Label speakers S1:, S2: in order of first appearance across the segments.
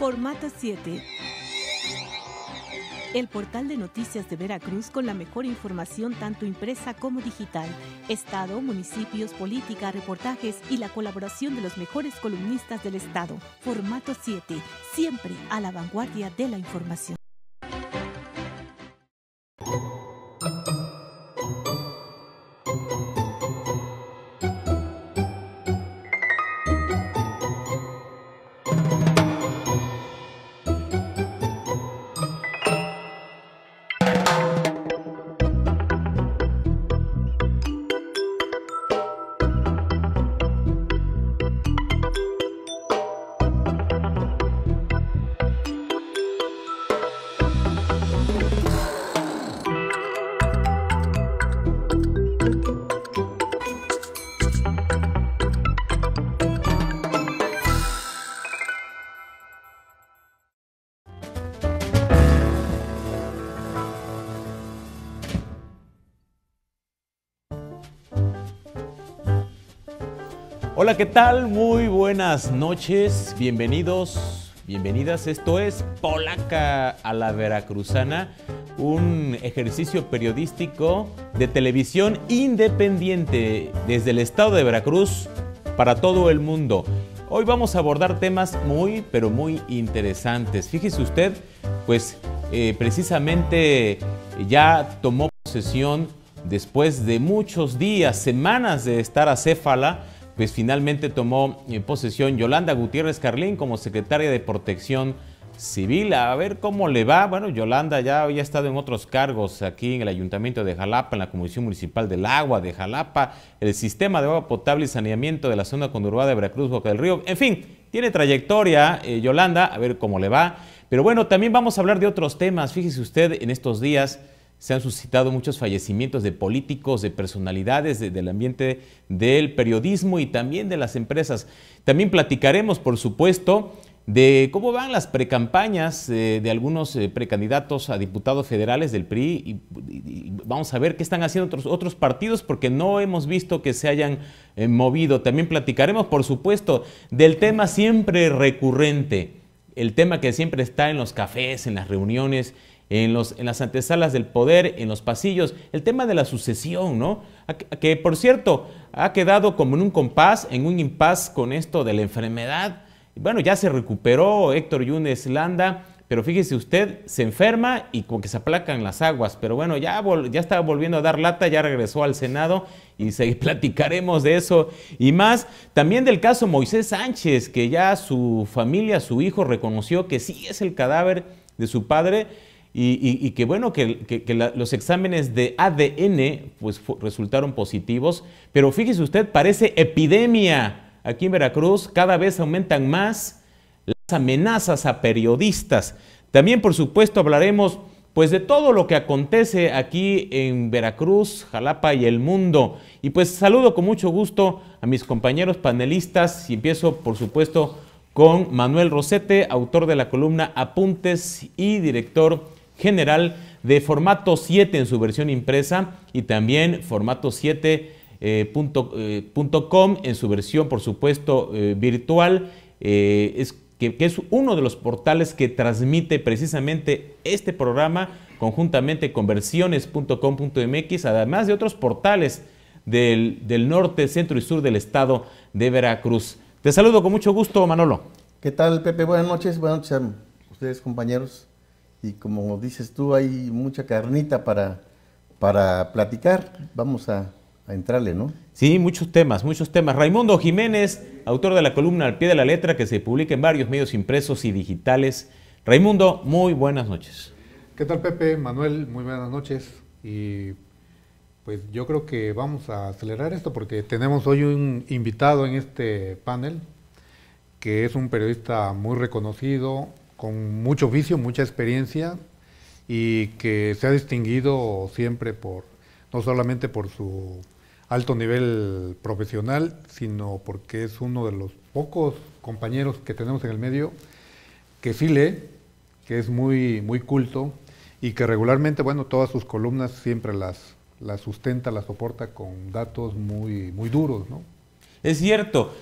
S1: Formato 7. El portal de noticias de Veracruz con la mejor información tanto impresa como digital. Estado, municipios, política, reportajes y la colaboración de los mejores columnistas del Estado. Formato 7, siempre a la vanguardia de la información.
S2: Hola, ¿qué tal? Muy buenas noches, bienvenidos, bienvenidas. Esto es Polaca a la Veracruzana, un ejercicio periodístico de televisión independiente desde el estado de Veracruz para todo el mundo. Hoy vamos a abordar temas muy, pero muy interesantes. Fíjese usted, pues precisamente ya tomó posesión después de muchos días, semanas de estar acéfala. Pues finalmente tomó posesión Yolanda Gutiérrez Carlín como secretaria de Protección Civil. A ver cómo le va. Bueno, Yolanda ya había estado en otros cargos aquí en el Ayuntamiento de Jalapa, en la Comisión Municipal del Agua de Jalapa, el Sistema de Agua Potable y Saneamiento de la Zona Conurbada de Veracruz, Boca del Río. En fin, tiene trayectoria Yolanda, a ver cómo le va. Pero bueno, también vamos a hablar de otros temas. Fíjese usted, en estos días se han suscitado muchos fallecimientos de políticos, de personalidades del ambiente del periodismo y también de las empresas. También platicaremos, por supuesto, de cómo van las precampañas de algunos precandidatos a diputados federales del PRI y vamos a ver qué están haciendo otros partidos porque no hemos visto que se hayan movido. También platicaremos, por supuesto, del tema siempre recurrente, el tema que siempre está en los cafés, en las reuniones, en las antesalas del poder, en los pasillos, el tema de la sucesión, ¿no? Que por cierto, ha quedado como en un impas con esto de la enfermedad. Bueno, ya se recuperó Héctor Yunes Landa, pero fíjese usted, se enferma y como que se aplacan las aguas, pero bueno, ya está volviendo a dar lata, ya regresó al Senado y platicaremos de eso y más. También del caso Moisés Sánchez, que ya su familia, su hijo reconoció que sí es el cadáver de su padre. Y que bueno, que los exámenes de ADN pues resultaron positivos, pero fíjese usted, parece epidemia aquí en Veracruz, cada vez aumentan más las amenazas a periodistas. También, por supuesto, hablaremos pues de todo lo que acontece aquí en Veracruz, Jalapa y el mundo. Y pues saludo con mucho gusto a mis compañeros panelistas y empiezo, por supuesto, con Manuel Rosete, autor de la columna Apuntes y director general de Formato 7 en su versión impresa y también formato7.com en su versión, por supuesto, virtual, que es uno de los portales que transmite precisamente este programa conjuntamente con versiones.com.mx, además de otros portales del norte, centro y sur del estado de Veracruz. Te saludo con mucho gusto, Manolo.
S3: ¿Qué tal, Pepe? Buenas noches a ustedes, compañeros. Y como dices tú, hay mucha carnita para platicar. Vamos a entrarle, ¿no?
S2: Sí, muchos temas, muchos temas. Raimundo Jiménez, autor de la columna Al Pie de la Letra, que se publica en varios medios impresos y digitales. Raimundo, muy buenas noches.
S4: ¿Qué tal, Pepe? Manuel, muy buenas noches. Y pues yo creo que vamos a acelerar esto porque tenemos hoy un invitado en este panel que es un periodista muy reconocido, con mucho oficio, mucha experiencia y que se ha distinguido siempre no solamente por su alto nivel profesional, sino porque es uno de los pocos compañeros que tenemos en el medio que sí lee, que es muy culto y que regularmente, bueno, todas sus columnas siempre las sustenta, las soporta con datos muy duros, ¿no?
S2: Es cierto,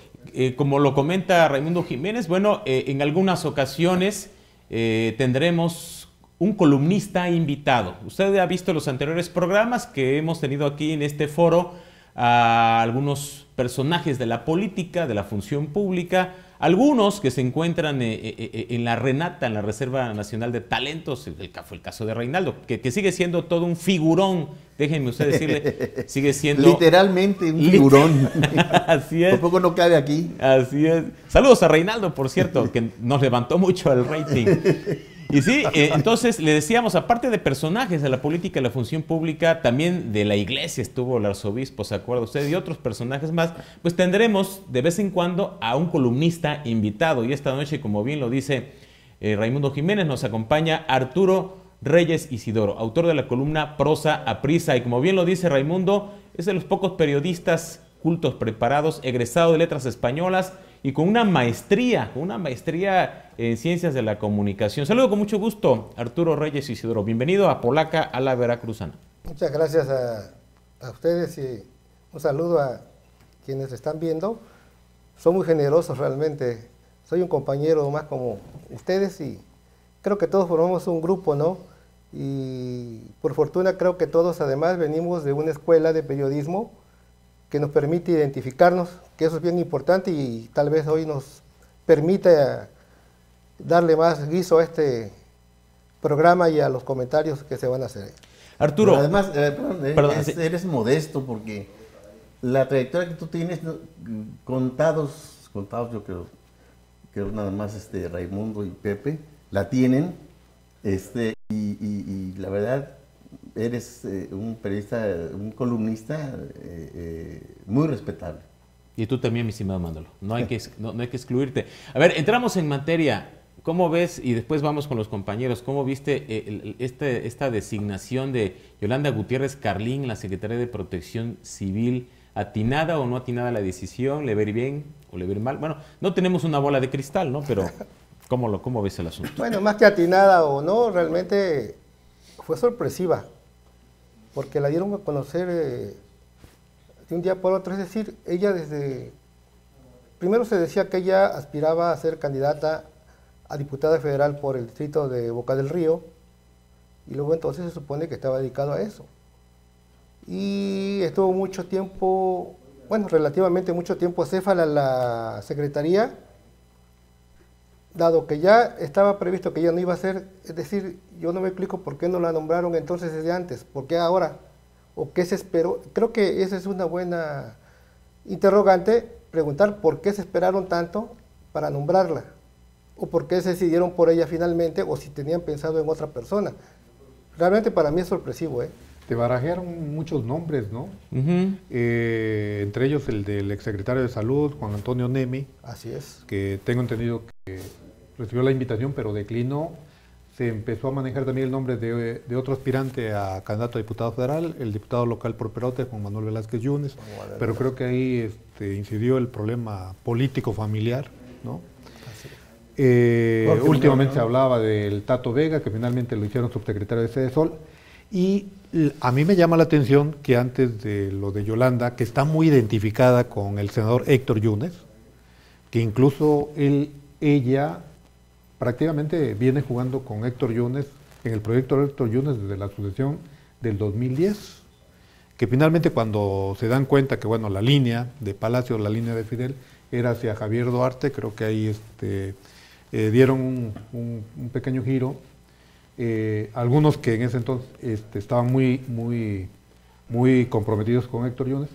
S2: como lo comenta Raimundo Jiménez, bueno, en algunas ocasiones tendremos un columnista invitado. Usted ha visto los anteriores programas que hemos tenido aquí en este foro a algunos personajes de la política, de la función pública, algunos que se encuentran en la Renata, en la Reserva Nacional de Talentos. Fue el caso de Reinaldo, que sigue siendo todo un figurón, déjenme usted decirle, sigue siendo...
S3: Literalmente un figurón.
S2: Así es.
S3: Por poco no cabe aquí.
S2: Así es. Saludos a Reinaldo, por cierto, que nos levantó mucho el rating. Y sí, entonces le decíamos, aparte de personajes de la política y la función pública, también de la iglesia estuvo el arzobispo, ¿se acuerda usted? Y otros personajes más, pues tendremos de vez en cuando a un columnista invitado. Y esta noche, como bien lo dice Raimundo Jiménez, nos acompaña Arturo Reyes Isidoro, autor de la columna Prosa Aprisa. Y como bien lo dice Raimundo, es de los pocos periodistas cultos, preparados, egresado de letras españolas, y con una maestría en ciencias de la comunicación. Saludo con mucho gusto, Arturo Reyes Isidoro. Bienvenido a Polaca a la Veracruzana.
S5: Muchas gracias a ustedes y un saludo a quienes están viendo. Son muy generosos realmente. Soy un compañero más como ustedes y creo que todos formamos un grupo, ¿no? Y por fortuna creo que todos además venimos de una escuela de periodismo que nos permite identificarnos, que eso es bien importante y tal vez hoy nos permita darle más guiso a este programa y a los comentarios que se van a hacer.
S2: Arturo.
S3: Pero además, eres modesto porque la trayectoria que tú tienes, contados yo creo nada más Raimundo y Pepe, la tienen, y la verdad, eres un periodista, un columnista muy respetable.
S2: Y tú también, mi estimado Mándolo. No hay que excluirte. A ver, entramos en materia. ¿Cómo ves? Y después vamos con los compañeros. ¿Cómo viste esta designación de Yolanda Gutiérrez Carlín, la Secretaría de Protección Civil? ¿Atinada o no atinada la decisión? ¿Le ver bien o le ver mal? Bueno, no tenemos una bola de cristal, ¿no? Pero ¿cómo ves el asunto?
S5: Bueno, más que atinada o no, realmente fue sorpresiva. Porque la dieron a conocer de un día por otro. Es decir, ella primero se decía que ella aspiraba a ser candidata a diputada federal por el distrito de Boca del Río, y luego entonces se supone que estaba dedicado a eso. Y estuvo mucho tiempo, bueno, relativamente mucho tiempo acéfala la secretaría, dado que ya estaba previsto que ella no iba a ser. Es decir, yo no me explico por qué no la nombraron entonces desde antes, por qué ahora, o qué se esperó. Creo que esa es una buena interrogante, preguntar por qué se esperaron tanto para nombrarla, o por qué se decidieron por ella finalmente, o si tenían pensado en otra persona. Realmente para mí es sorpresivo,
S4: Te barajearon muchos nombres, ¿no? Entre ellos el del exsecretario de Salud, Juan Antonio Nemi.
S5: Así es.
S4: Que tengo entendido que recibió la invitación, pero declinó. Se empezó a manejar también el nombre de otro aspirante a candidato a diputado federal, el diputado local por Perote, Juan Manuel Velázquez Yunes. Pero creo que ahí incidió el problema político familiar, ¿no? Últimamente se hablaba del Tato Vega, que finalmente lo hicieron subsecretario de Cedesol. Y a mí me llama la atención que antes de lo de Yolanda, que está muy identificada con el senador Héctor Yunes, que incluso ella prácticamente viene jugando con Héctor Yunes en el proyecto de Héctor Yunes desde la sucesión del 2010, que finalmente cuando se dan cuenta que bueno, la línea de Palacio, la línea de Fidel, era hacia Javier Duarte, creo que ahí dieron un pequeño giro. Algunos que en ese entonces estaban muy comprometidos con Héctor Yunes,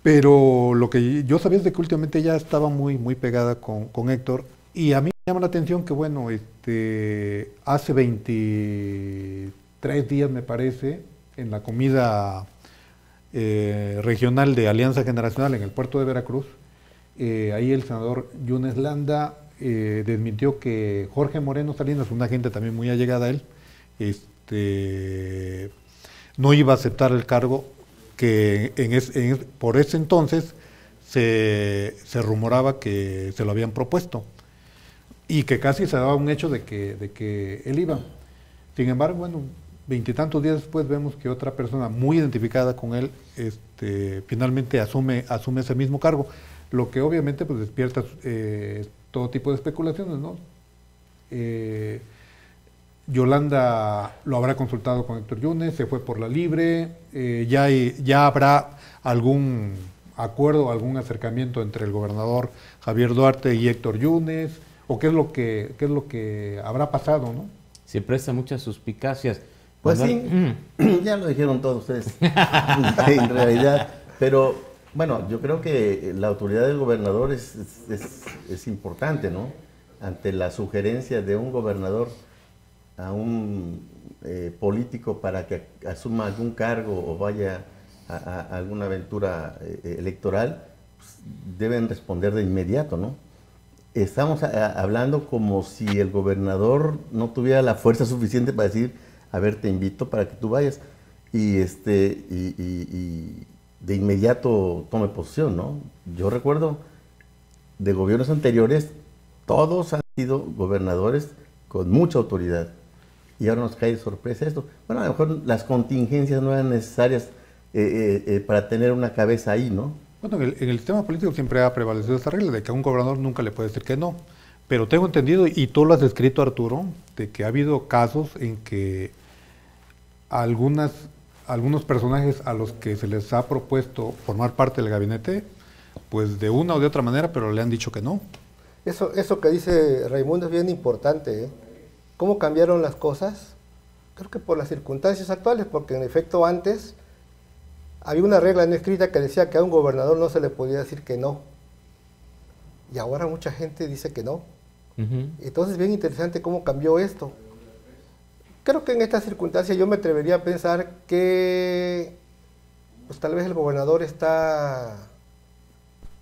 S4: pero lo que yo sabía es de que últimamente ella estaba muy pegada con Héctor, y a mí me llama la atención que bueno, hace 23 días me parece, en la comida regional de Alianza Generacional en el puerto de Veracruz, ahí el senador Yunes Landa desmintió que Jorge Moreno Salinas, una gente también muy allegada a él, no iba a aceptar el cargo que por ese entonces se rumoraba que se lo habían propuesto y que casi se daba un hecho de que él iba. Sin embargo, bueno, veintitantos días después vemos que otra persona muy identificada con él finalmente asume ese mismo cargo, lo que obviamente pues despierta todo tipo de especulaciones, ¿no? Yolanda lo habrá consultado con Héctor Yunes, se fue por la libre, ya habrá algún acuerdo, algún acercamiento entre el gobernador Javier Duarte y Héctor Yunes, o qué es lo que habrá pasado, ¿no?
S2: Se presta muchas suspicacias.
S3: Pues sí, ya lo dijeron todos ustedes, en realidad, pero bueno, yo creo que la autoridad del gobernador es importante, ¿no? Ante la sugerencia de un gobernador a un político para que asuma algún cargo o vaya a alguna aventura electoral, pues, deben responder de inmediato, ¿no? Estamos hablando como si el gobernador no tuviera la fuerza suficiente para decir, a ver, te invito para que tú vayas y de inmediato tome posición, ¿no? Yo recuerdo de gobiernos anteriores, todos han sido gobernadores con mucha autoridad. Y ahora nos cae de sorpresa esto. Bueno, a lo mejor las contingencias no eran necesarias para tener una cabeza ahí, ¿no?
S4: Bueno, en el sistema político siempre ha prevalecido esta regla de que a un gobernador nunca le puede decir que no. Pero tengo entendido, y tú lo has descrito, Arturo, de que ha habido casos en que algunos personajes a los que se les ha propuesto formar parte del gabinete, pues de una o de otra manera, pero le han dicho que no.
S5: Eso que dice Raimundo es bien importante, ¿eh? ¿Cómo cambiaron las cosas? Creo que por las circunstancias actuales, porque en efecto antes había una regla no escrita que decía que a un gobernador no se le podía decir que no. Y ahora mucha gente dice que no. Entonces, bien interesante cómo cambió esto. Creo que en estas circunstancias yo me atrevería a pensar que pues tal vez el gobernador está,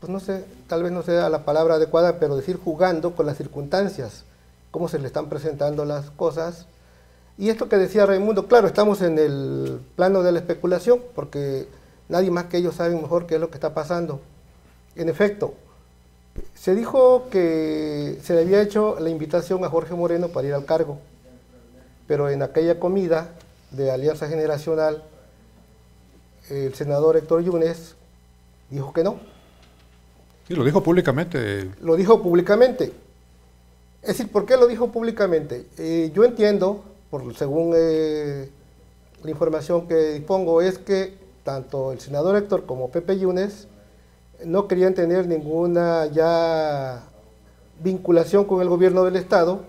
S5: pues no sé, tal vez no sea la palabra adecuada, pero decir jugando con las circunstancias, cómo se le están presentando las cosas. Y esto que decía Raimundo, claro, estamos en el plano de la especulación, porque nadie más que ellos saben mejor qué es lo que está pasando. En efecto, se dijo que se le había hecho la invitación a Jorge Moreno para ir al cargo, pero en aquella comida de Alianza Generacional, el senador Héctor Yunes dijo que no.
S4: Sí, lo dijo públicamente.
S5: Lo dijo públicamente. Es decir, ¿por qué lo dijo públicamente? Yo entiendo, según la información que dispongo, es que tanto el senador Héctor como Pepe Yunes no querían tener ninguna ya vinculación con el gobierno del Estado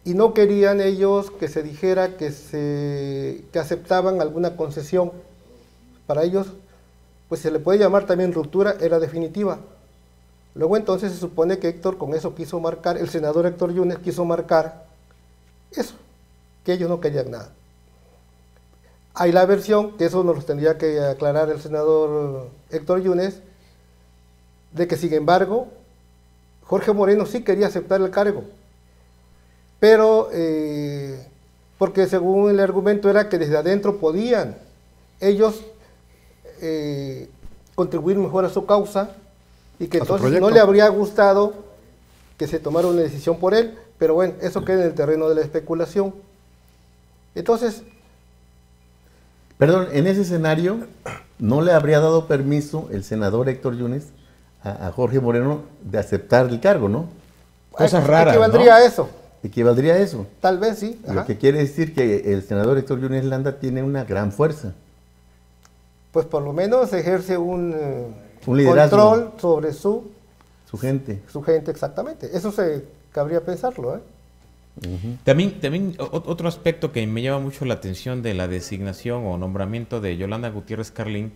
S5: y no querían ellos que se dijera que aceptaban alguna concesión. Para ellos, pues se le puede llamar también ruptura, era definitiva. Luego entonces se supone que Héctor con eso quiso marcar, el senador Héctor Yunes quiso marcar eso, que ellos no querían nada. Hay la versión, que eso nos lo tendría que aclarar el senador Héctor Yunes, de que sin embargo Jorge Moreno sí quería aceptar el cargo, pero porque según el argumento era que desde adentro podían ellos contribuir mejor a su causa y que entonces no le habría gustado que se tomara una decisión por él, pero bueno, eso queda en el terreno de la especulación. Entonces,
S3: perdón, en ese escenario, ¿no le habría dado permiso el senador Héctor Yunes a Jorge Moreno de aceptar el cargo, no?
S2: Cosas raras,
S5: equivaldría a eso.
S3: Equivaldría a eso.
S5: Tal vez sí.
S3: Lo que quiere decir que el senador Héctor Yunes Landa tiene una gran fuerza.
S5: Pues por lo menos ejerce un
S3: liderazgo,
S5: control sobre su
S3: gente.
S5: Su gente, exactamente. Eso se cabría pensarlo, ¿eh?
S2: También otro aspecto que me llama mucho la atención de la designación o nombramiento de Yolanda Gutiérrez Carlín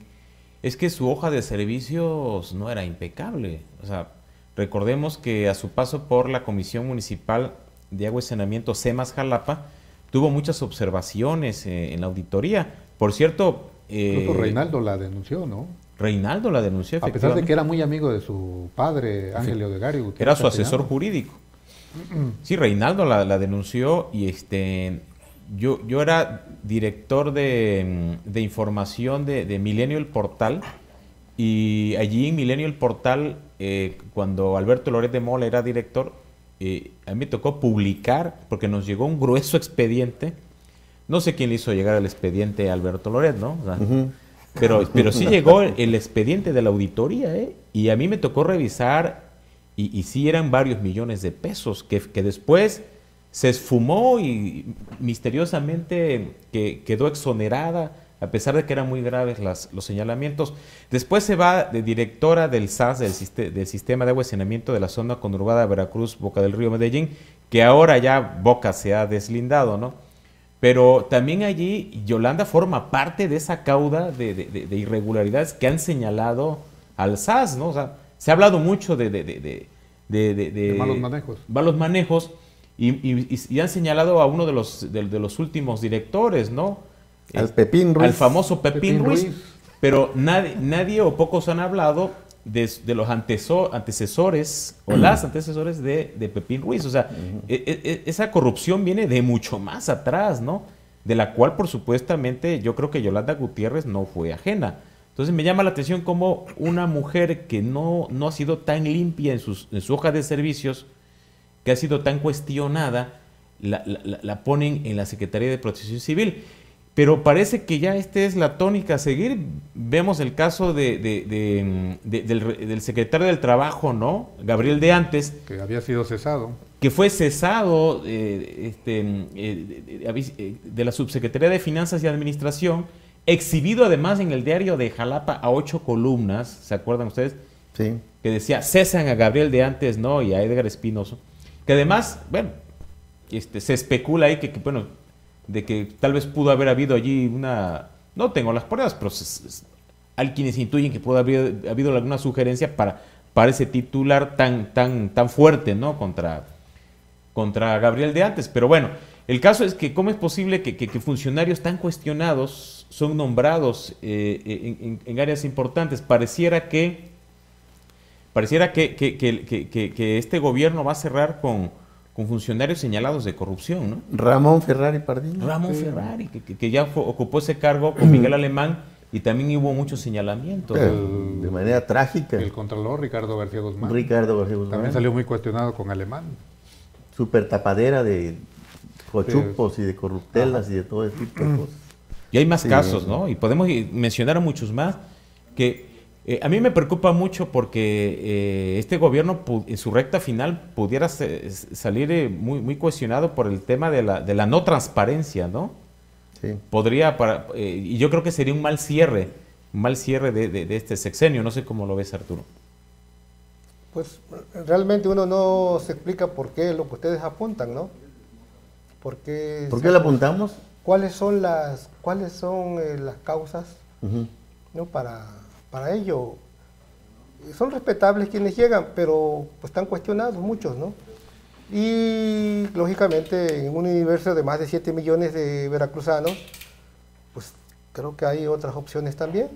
S2: es que su hoja de servicios no era impecable. O sea, recordemos que a su paso por la Comisión Municipal de Agua y Saneamiento CEMAS Jalapa tuvo muchas observaciones en la auditoría. Por cierto,
S4: incluso Reinaldo la denunció, ¿no?
S2: Reinaldo la denunció,
S4: a pesar de que era muy amigo de su padre, Ángel Leodegario.
S2: Era su asesor jurídico. Sí, Reinaldo la denunció y yo era director de información de Milenio el Portal, y allí en Milenio el Portal, cuando Alberto Loret de Mola era director, a mí me tocó publicar, porque nos llegó un grueso expediente No sé quién le hizo llegar el expediente a Alberto Loret, ¿no? O sea, pero sí llegó el expediente de la auditoría, ¿eh? Y a mí me tocó revisar, y sí eran varios millones de pesos, que después se esfumó y misteriosamente quedó exonerada, a pesar de que eran muy graves los señalamientos. Después se va de directora del SAS, del Sistema de Agua y Saneamiento de la Zona Conurbada Veracruz, Boca del Río, Medellín, que ahora ya Boca se ha deslindado, ¿no? Pero también allí Yolanda forma parte de esa cauda de irregularidades que han señalado al SAS, ¿no? O sea, se ha hablado mucho de
S4: malos manejos.
S2: Malos manejos y han señalado a uno de los últimos directores, ¿no?
S3: Al Pepín Ruiz.
S2: Al famoso Pepín Ruiz. Pero nadie o pocos han hablado de los antecesores o las antecesores de Pepín Ruiz. O sea, esa corrupción viene de mucho más atrás, ¿no? De la cual, por supuestamente, yo creo que Yolanda Gutiérrez no fue ajena. Entonces me llama la atención cómo una mujer que no ha sido tan limpia en su hoja de servicios, que ha sido tan cuestionada, la ponen en la Secretaría de Protección Civil. Pero parece que ya esta es la tónica a seguir. Vemos el caso del secretario del Trabajo, ¿no? Gabriel de Antes.
S4: Que había sido cesado.
S2: Que fue cesado de la Subsecretaría de Finanzas y Administración, exhibido además en el diario de Jalapa a 8 columnas, ¿se acuerdan ustedes?
S3: Sí.
S2: Que decía, cesan a Gabriel de Antes, ¿no? Y a Edgar Espinoso. Que además, bueno, se especula ahí bueno, de que tal vez pudo haber habido allí no tengo las pruebas, pero hay quienes intuyen que pudo haber habido alguna sugerencia para ese titular tan fuerte, ¿no? Contra Gabriel de Antes. Pero bueno, el caso es que cómo es posible que funcionarios tan cuestionados son nombrados en áreas importantes. Pareciera que este gobierno va a cerrar con funcionarios señalados de corrupción, ¿no?
S3: Ramón Ferrari Pardillo.
S2: Ramón Ferrari, que ya ocupó ese cargo con Miguel Alemán, y también hubo muchos señalamientos.
S3: De manera trágica.
S4: El contralor Ricardo García Guzmán.
S3: También
S4: salió muy cuestionado con Alemán.
S3: Súper tapadera de cochupos y de corruptelas y de todo ese tipo de cosas.
S2: Y hay más casos, ¿no? Y podemos mencionar a muchos más que a mí me preocupa mucho porque este gobierno en su recta final pudiera salir muy cuestionado por el tema de la no transparencia, ¿no?
S3: Sí.
S2: Podría, y yo creo que sería un mal cierre de este sexenio. No sé cómo lo ves, Arturo.
S5: Pues realmente uno no se explica por qué lo que ustedes apuntan, ¿no? ¿Por qué
S3: lo apuntamos?
S5: ¿Cuáles son las causas, ¿no? Para ello? Son respetables quienes llegan, pero pues están cuestionados muchos, ¿no? Y lógicamente en un universo de más de 7 millones de veracruzanos, pues creo que hay otras opciones también.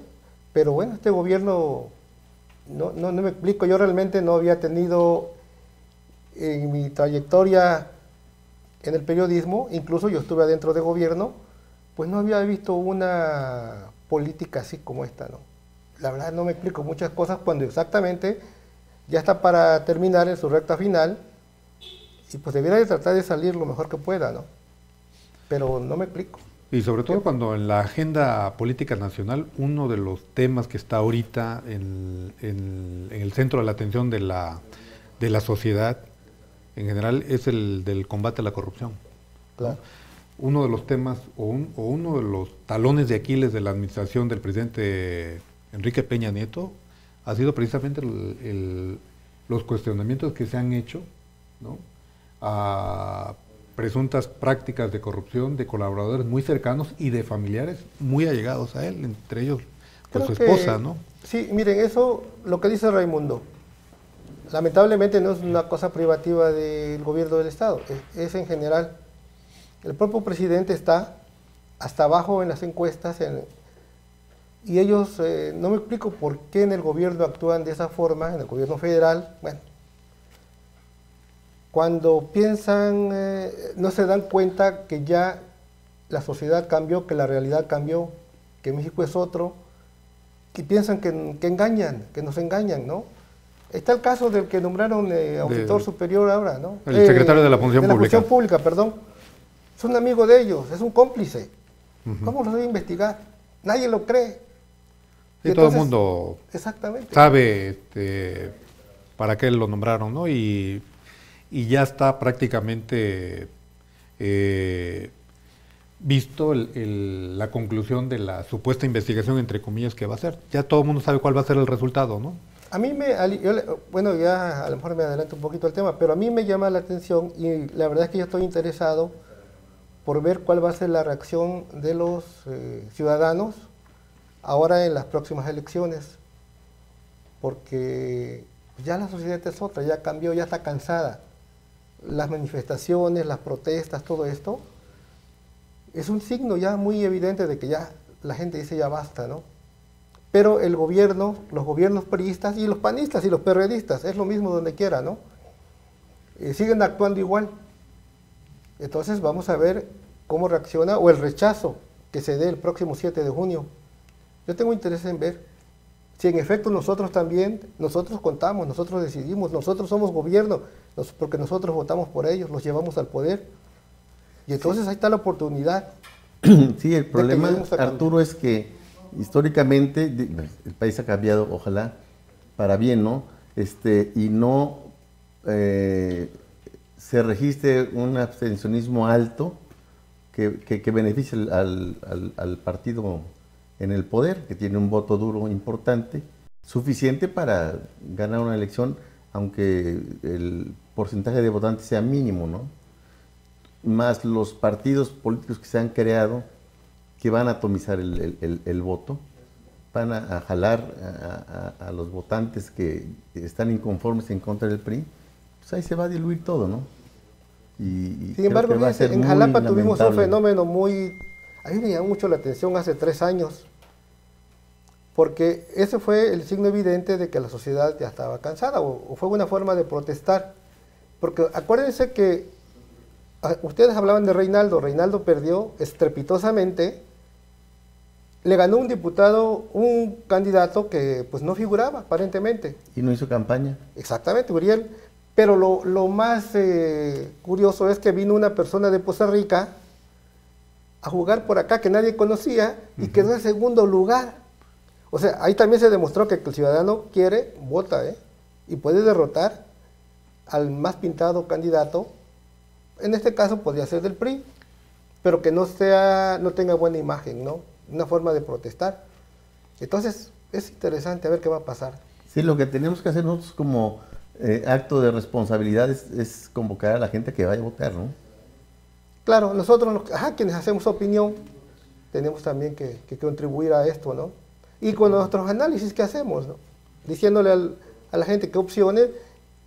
S5: Pero bueno, este gobierno, no me explico, yo realmente no había tenido en mi trayectoria en el periodismo, incluso yo estuve adentro de gobierno, pues no había visto una política así como esta, ¿no? La verdad no me explico muchas cosas cuando exactamente ya está para terminar en su recta final y pues debiera de tratar de salir lo mejor que pueda, ¿no? Pero no me explico. Y
S4: sobre todo cuando en la agenda política nacional uno de los temas que está ahorita en el centro de la atención de la sociedad en general es el del combate a la corrupción.
S5: Claro.
S4: Uno de los temas o uno de los talones de Aquiles de la administración del presidente Enrique Peña Nieto ha sido precisamente los cuestionamientos que se han hecho, ¿no?, a presuntas prácticas de corrupción de colaboradores muy cercanos y de familiares muy allegados a él, entre ellos pues, su esposa, ¿no?
S5: Sí, miren, eso, lo que dice Raimundo, lamentablemente no es una cosa privativa del gobierno del Estado, es en general. El propio presidente está hasta abajo en las encuestas y ellos, no me explico por qué en el gobierno actúan de esa forma, en el gobierno federal. Bueno, cuando piensan, no se dan cuenta que ya la sociedad cambió, que la realidad cambió, que México es otro, y piensan que engañan, que nos engañan, ¿no? Está el caso del que nombraron auditor superior ahora, ¿no?
S4: El secretario de la Función Pública.
S5: De la Función Pública, perdón. es un amigo de ellos, es un cómplice. ¿Cómo lo debe investigar? Nadie lo cree.
S4: Y todo el mundo
S5: exactamente
S4: sabe para qué lo nombraron, ¿no? Y ya está prácticamente visto la conclusión de la supuesta investigación, entre comillas, que va a hacer. Ya todo el mundo sabe cuál va a ser el resultado, ¿no?
S5: A mí bueno, ya a lo mejor me adelanto un poquito el tema, pero a mí me llama la atención y la verdad es que yo estoy interesado por ver cuál va a ser la reacción de los ciudadanos ahora en las próximas elecciones, porque ya la sociedad es otra, ya cambió, ya está cansada. Las manifestaciones, las protestas, todo esto, es un signo ya muy evidente de que ya la gente dice ya basta, ¿no? Pero el gobierno, los gobiernos priistas y los panistas y los perredistas, es lo mismo donde quiera, ¿no? Siguen actuando igual. Entonces vamos a ver cómo reacciona o el rechazo que se dé el próximo 7 de junio. Yo tengo interés en ver si en efecto nosotros también, nosotros contamos, nosotros decidimos, nosotros somos gobierno, porque nosotros votamos por ellos, los llevamos al poder. Y entonces ahí está la oportunidad.
S3: Sí, el problema, Arturo, es que históricamente el país ha cambiado, ojalá, para bien, ¿no? Y no se registre un abstencionismo alto que beneficie al partido en el poder, que tiene un voto duro importante, suficiente para ganar una elección, aunque el porcentaje de votantes sea mínimo, ¿no? Más los partidos políticos que se han creado, que van a atomizar el voto, van a jalar a los votantes que están inconformes en contra del PRI, pues ahí se va a diluir todo, ¿no? Y
S5: sin embargo, en Jalapa tuvimos un fenómeno muy... A mí me llamó mucho la atención hace 3 años, porque ese fue el signo evidente de que la sociedad ya estaba cansada, o fue una forma de protestar. Porque acuérdense que ustedes hablaban de Reinaldo. Reinaldo perdió estrepitosamente, le ganó un diputado, un candidato que pues no figuraba aparentemente.
S3: Y no hizo campaña.
S5: Exactamente, Uriel. Pero lo más curioso es que vino una persona de Poza Rica a jugar por acá que nadie conocía y quedó en segundo lugar. O sea, ahí también se demostró que el ciudadano quiere, vota, y puede derrotar al más pintado candidato. En este caso podría ser del PRI, pero que no tenga buena imagen, ¿no? Una forma de protestar. Entonces, es interesante a ver qué va a pasar.
S3: Sí, lo que tenemos que hacer nosotros como acto de responsabilidad es convocar a la gente que vaya a votar, ¿no?
S5: Claro, nosotros, quienes hacemos opinión, tenemos también que contribuir a esto, ¿no? Y con nuestros análisis que hacemos, ¿no? Diciéndole a la gente qué opciones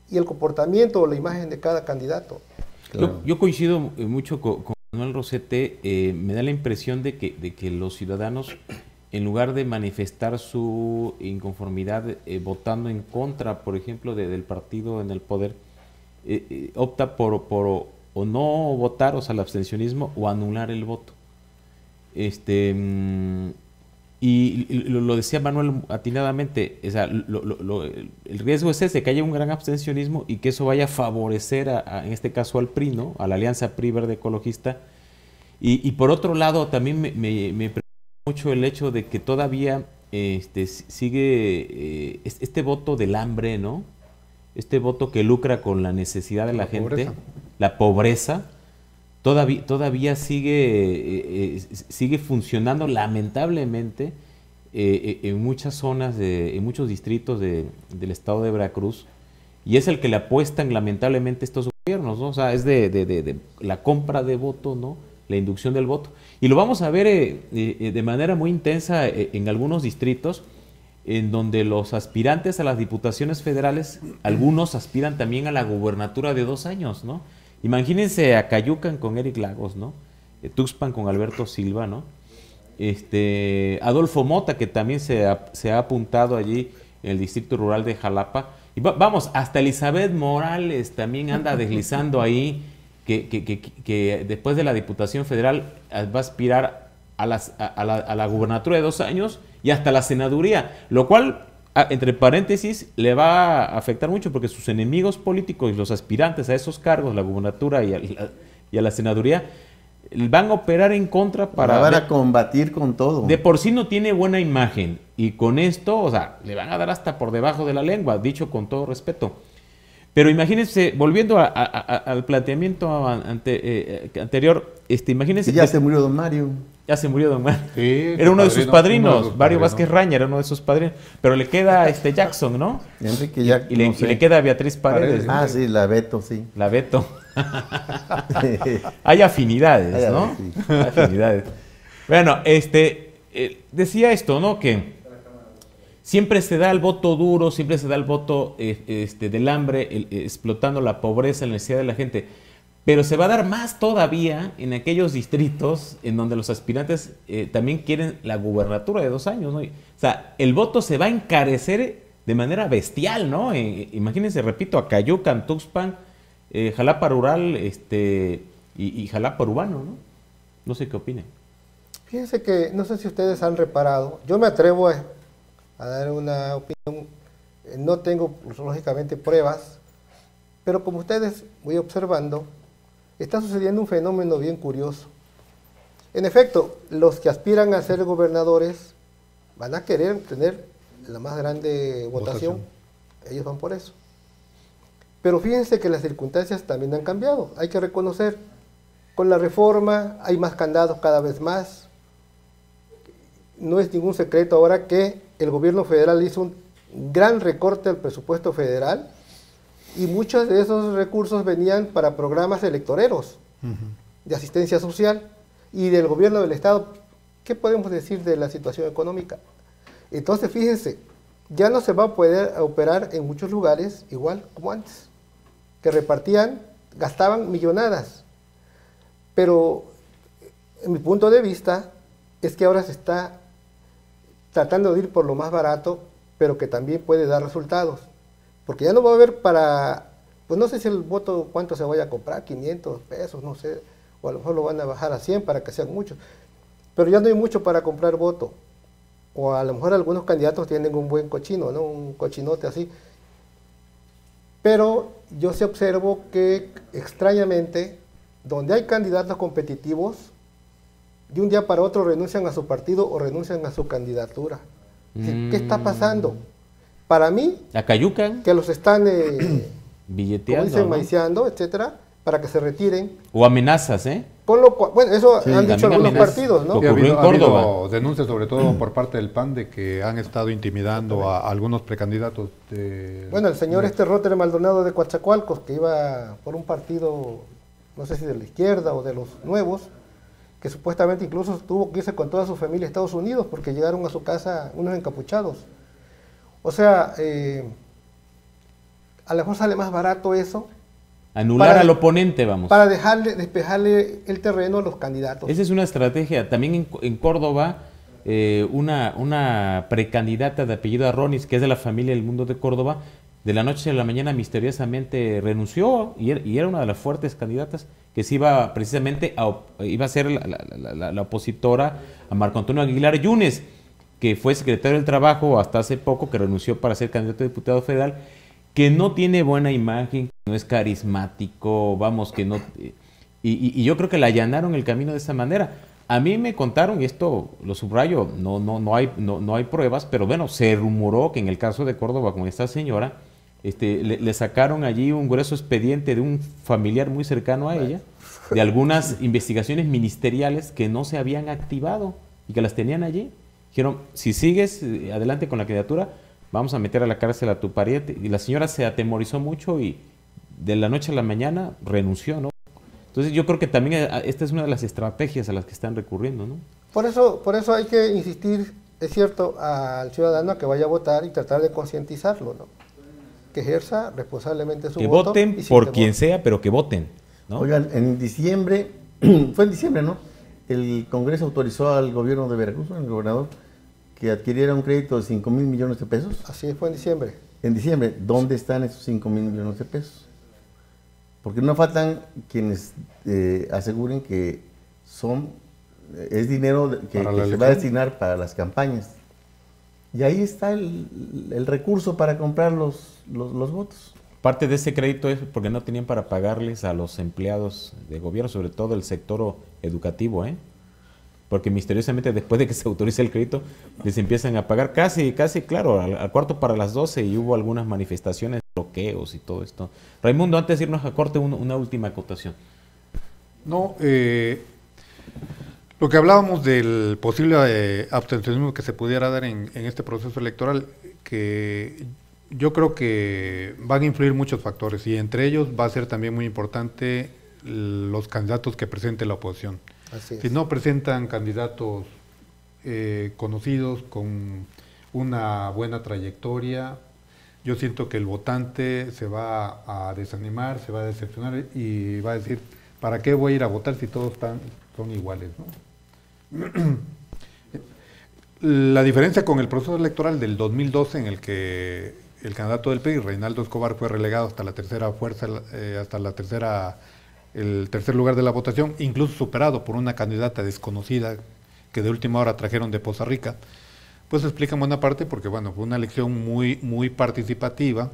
S5: y el comportamiento o la imagen de cada candidato.
S2: Claro. Yo coincido mucho con Manuel Rosete. Me da la impresión de que los ciudadanos, en lugar de manifestar su inconformidad votando en contra, por ejemplo, del partido en el poder, opta por o no votar, o sea, el abstencionismo, o anular el voto. Y lo decía Manuel atinadamente, o sea, el riesgo es ese, que haya un gran abstencionismo y que eso vaya a favorecer, en este caso al PRI, ¿no? A la alianza PRI Verde Ecologista. Y por otro lado, también me preocupa mucho el hecho de que todavía sigue este voto del hambre, ¿no? Este voto que lucra con la necesidad de la gente, pobreza. La pobreza, todavía sigue funcionando lamentablemente en muchas zonas, en muchos distritos del estado de Veracruz, y es el que le apuestan lamentablemente estos gobiernos, ¿no? O sea, es de la compra de voto, ¿no? La inducción del voto. Y lo vamos a ver de manera muy intensa en algunos distritos, en donde los aspirantes a las diputaciones federales, algunos aspiran también a la gubernatura de 2 años, ¿no? Imagínense a Cayucan con Eric Lagos, ¿no? Tuxpan con Alberto Silva, ¿no? Adolfo Mota, que también se ha apuntado allí en el distrito rural de Jalapa. Y vamos, hasta Elizabeth Morales también anda deslizando ahí, que después de la Diputación Federal va a aspirar a la gubernatura de 2 años y hasta la senaduría, lo cual, entre paréntesis, le va a afectar mucho porque sus enemigos políticos y los aspirantes a esos cargos, la gubernatura y a la senaduría, van a operar en contra para...
S3: La van a combatir con todo.
S2: De por sí no tiene buena imagen y con esto, o sea, le van a dar hasta por debajo de la lengua, dicho con todo respeto. Pero imagínense, volviendo al planteamiento anterior, imagínense...
S3: Y ya se murió don Mario.
S2: Ya se murió don Mario.
S4: Sí,
S2: Era uno de sus padrinos,
S4: Mario
S2: Mario Vázquez Raña era uno de sus padrinos. Pero le queda Jackson, ¿no?
S3: Enrique Jackson.
S2: Y le queda Beatriz Paredes.
S3: Ah, sí, la Beto, sí.
S2: La Beto. Hay afinidades, ¿no?
S3: Sí.
S2: Hay afinidades. Bueno, decía esto, ¿no? Que siempre se da el voto duro, siempre se da el voto del hambre, explotando la pobreza, la necesidad de la gente. Pero se va a dar más todavía en aquellos distritos en donde los aspirantes también quieren la gubernatura de 2 años, ¿no? O sea, el voto se va a encarecer de manera bestial, ¿no? Imagínense, repito, Acayucan, Tuxpan, Jalapa Rural y Jalapa Urbano, ¿no? No sé qué opinen.
S5: Fíjense que, no sé si ustedes han reparado, yo me atrevo a dar una opinión, no tengo lógicamente pruebas, pero como ustedes voy observando, está sucediendo un fenómeno bien curioso. En efecto, los que aspiran a ser gobernadores van a querer tener la más grande votación. Ellos van por eso. Pero fíjense que las circunstancias también han cambiado. Hay que reconocer, con la reforma hay más candados cada vez más. No es ningún secreto ahora que el gobierno federal hizo un gran recorte al presupuesto federal y muchos de esos recursos venían para programas electoreros de asistencia social y del gobierno del estado. ¿Qué podemos decir de la situación económica? Entonces, fíjense, ya no se va a poder operar en muchos lugares igual como antes, que repartían, gastaban millonadas. Pero, en mi punto de vista, es que ahora se está tratando de ir por lo más barato, pero que también puede dar resultados. Porque ya no va a haber para, pues no sé si el voto cuánto se vaya a comprar, 500 pesos, no sé, o a lo mejor lo van a bajar a 100 para que sean muchos. Pero ya no hay mucho para comprar voto. O a lo mejor algunos candidatos tienen un buen cochino, ¿no? Un cochinote así. Pero yo sí observo que extrañamente, donde hay candidatos competitivos, de un día para otro renuncian a su partido o renuncian a su candidatura. ¿Qué está pasando? Para mí,
S2: Acayucan,
S5: que los están
S2: billeteando,
S5: como dicen,
S2: ¿no?
S5: maiciando, etcétera, para que se retiren.
S2: O amenazas, ¿eh?
S5: Con lo cual, bueno, eso
S3: Sí,
S5: han dicho algunos
S2: amenazas.
S5: partidos, ¿no?
S2: Lo
S4: Sí,
S2: ocurrió en
S4: ha habido
S2: Córdoba.
S4: denuncias sobre todo por parte del PAN de que han estado intimidando a algunos precandidatos.
S5: Bueno, el señor Rotter Maldonado de Coatzacoalcos, que iba por un partido, no sé si de la izquierda o de los nuevos, que supuestamente incluso tuvo que irse con toda su familia a Estados Unidos porque llegaron a su casa unos encapuchados. O sea, a lo mejor sale más barato eso.
S2: Anular al oponente, vamos.
S5: Para despejarle el terreno a los candidatos.
S2: Esa es una estrategia. También en Córdoba, una precandidata de apellido Arronis, que es de la familia del Mundo de Córdoba, de la noche a la mañana misteriosamente renunció y era una de las fuertes candidatas que se iba precisamente iba a ser la opositora a Marco Antonio Aguilar Yunes, que fue secretario del Trabajo hasta hace poco, que renunció para ser candidato a diputado federal, que no tiene buena imagen, que no es carismático, vamos, que no... Y yo creo que le allanaron el camino de esa manera. A mí me contaron, y esto lo subrayo, no hay pruebas, pero bueno, se rumoró que en el caso de Córdoba con esta señora, le sacaron allí un grueso expediente de un familiar muy cercano a ella, de algunas investigaciones ministeriales que no se habían activado y que las tenían allí. Dijeron, si sigues adelante con la candidatura, vamos a meter a la cárcel a tu pariente. Y la señora se atemorizó mucho y de la noche a la mañana renunció, ¿no? Entonces yo creo que también esta es una de las estrategias a las que están recurriendo, ¿no?
S5: Por eso hay que insistir, es cierto, al ciudadano a que vaya a votar y tratar de concientizarlo, ¿no? Que ejerza responsablemente su
S2: que
S5: voto.
S2: Voten
S5: Y
S2: por quien sea, pero que voten, ¿no?
S3: Oigan, en diciembre, fue en diciembre, ¿no? El Congreso autorizó al gobierno de Veracruz, al gobernador, que adquiriera un crédito de 5 mil millones de pesos.
S5: Así fue en diciembre.
S3: En diciembre, ¿dónde están esos 5 mil millones de pesos? Porque no faltan quienes aseguren que es dinero que se va a destinar para las campañas. Y ahí está el recurso para comprar los votos.
S2: Parte de ese crédito es porque no tenían para pagarles a los empleados de gobierno, sobre todo el sector educativo, porque misteriosamente después de que se autorice el crédito les empiezan a pagar casi, claro, al cuarto para las 12 y hubo algunas manifestaciones, bloqueos y todo esto. Raimundo, antes de irnos a corte, una última acotación.
S4: No, lo que hablábamos del posible abstencionismo que se pudiera dar en este proceso electoral, que yo creo que van a influir muchos factores y entre ellos va a ser también muy importante los candidatos que presente la oposición.
S5: Así es.
S4: Si no presentan candidatos conocidos con una buena trayectoria, yo siento que el votante se va a desanimar, se va a decepcionar y va a decir, ¿para qué voy a ir a votar si todos son iguales, ¿no? La diferencia con el proceso electoral del 2012, en el que el candidato del PRI, Reinaldo Escobar, fue relegado hasta la tercera fuerza, el tercer lugar de la votación, incluso superado por una candidata desconocida que de última hora trajeron de Poza Rica, pues explica en buena parte porque bueno, fue una elección muy participativa,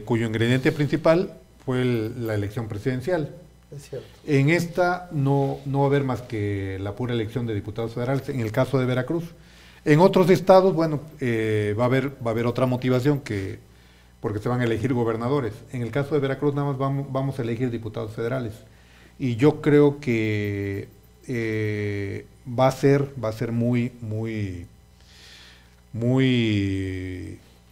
S4: cuyo ingrediente principal fue la elección presidencial.
S5: Es cierto.
S4: En esta no va a haber más que la pura elección de diputados federales, en el caso de Veracruz. En otros estados, bueno, va a haber otra motivación porque se van a elegir gobernadores. En el caso de Veracruz nada más vamos a elegir diputados federales. Y yo creo que va a ser muy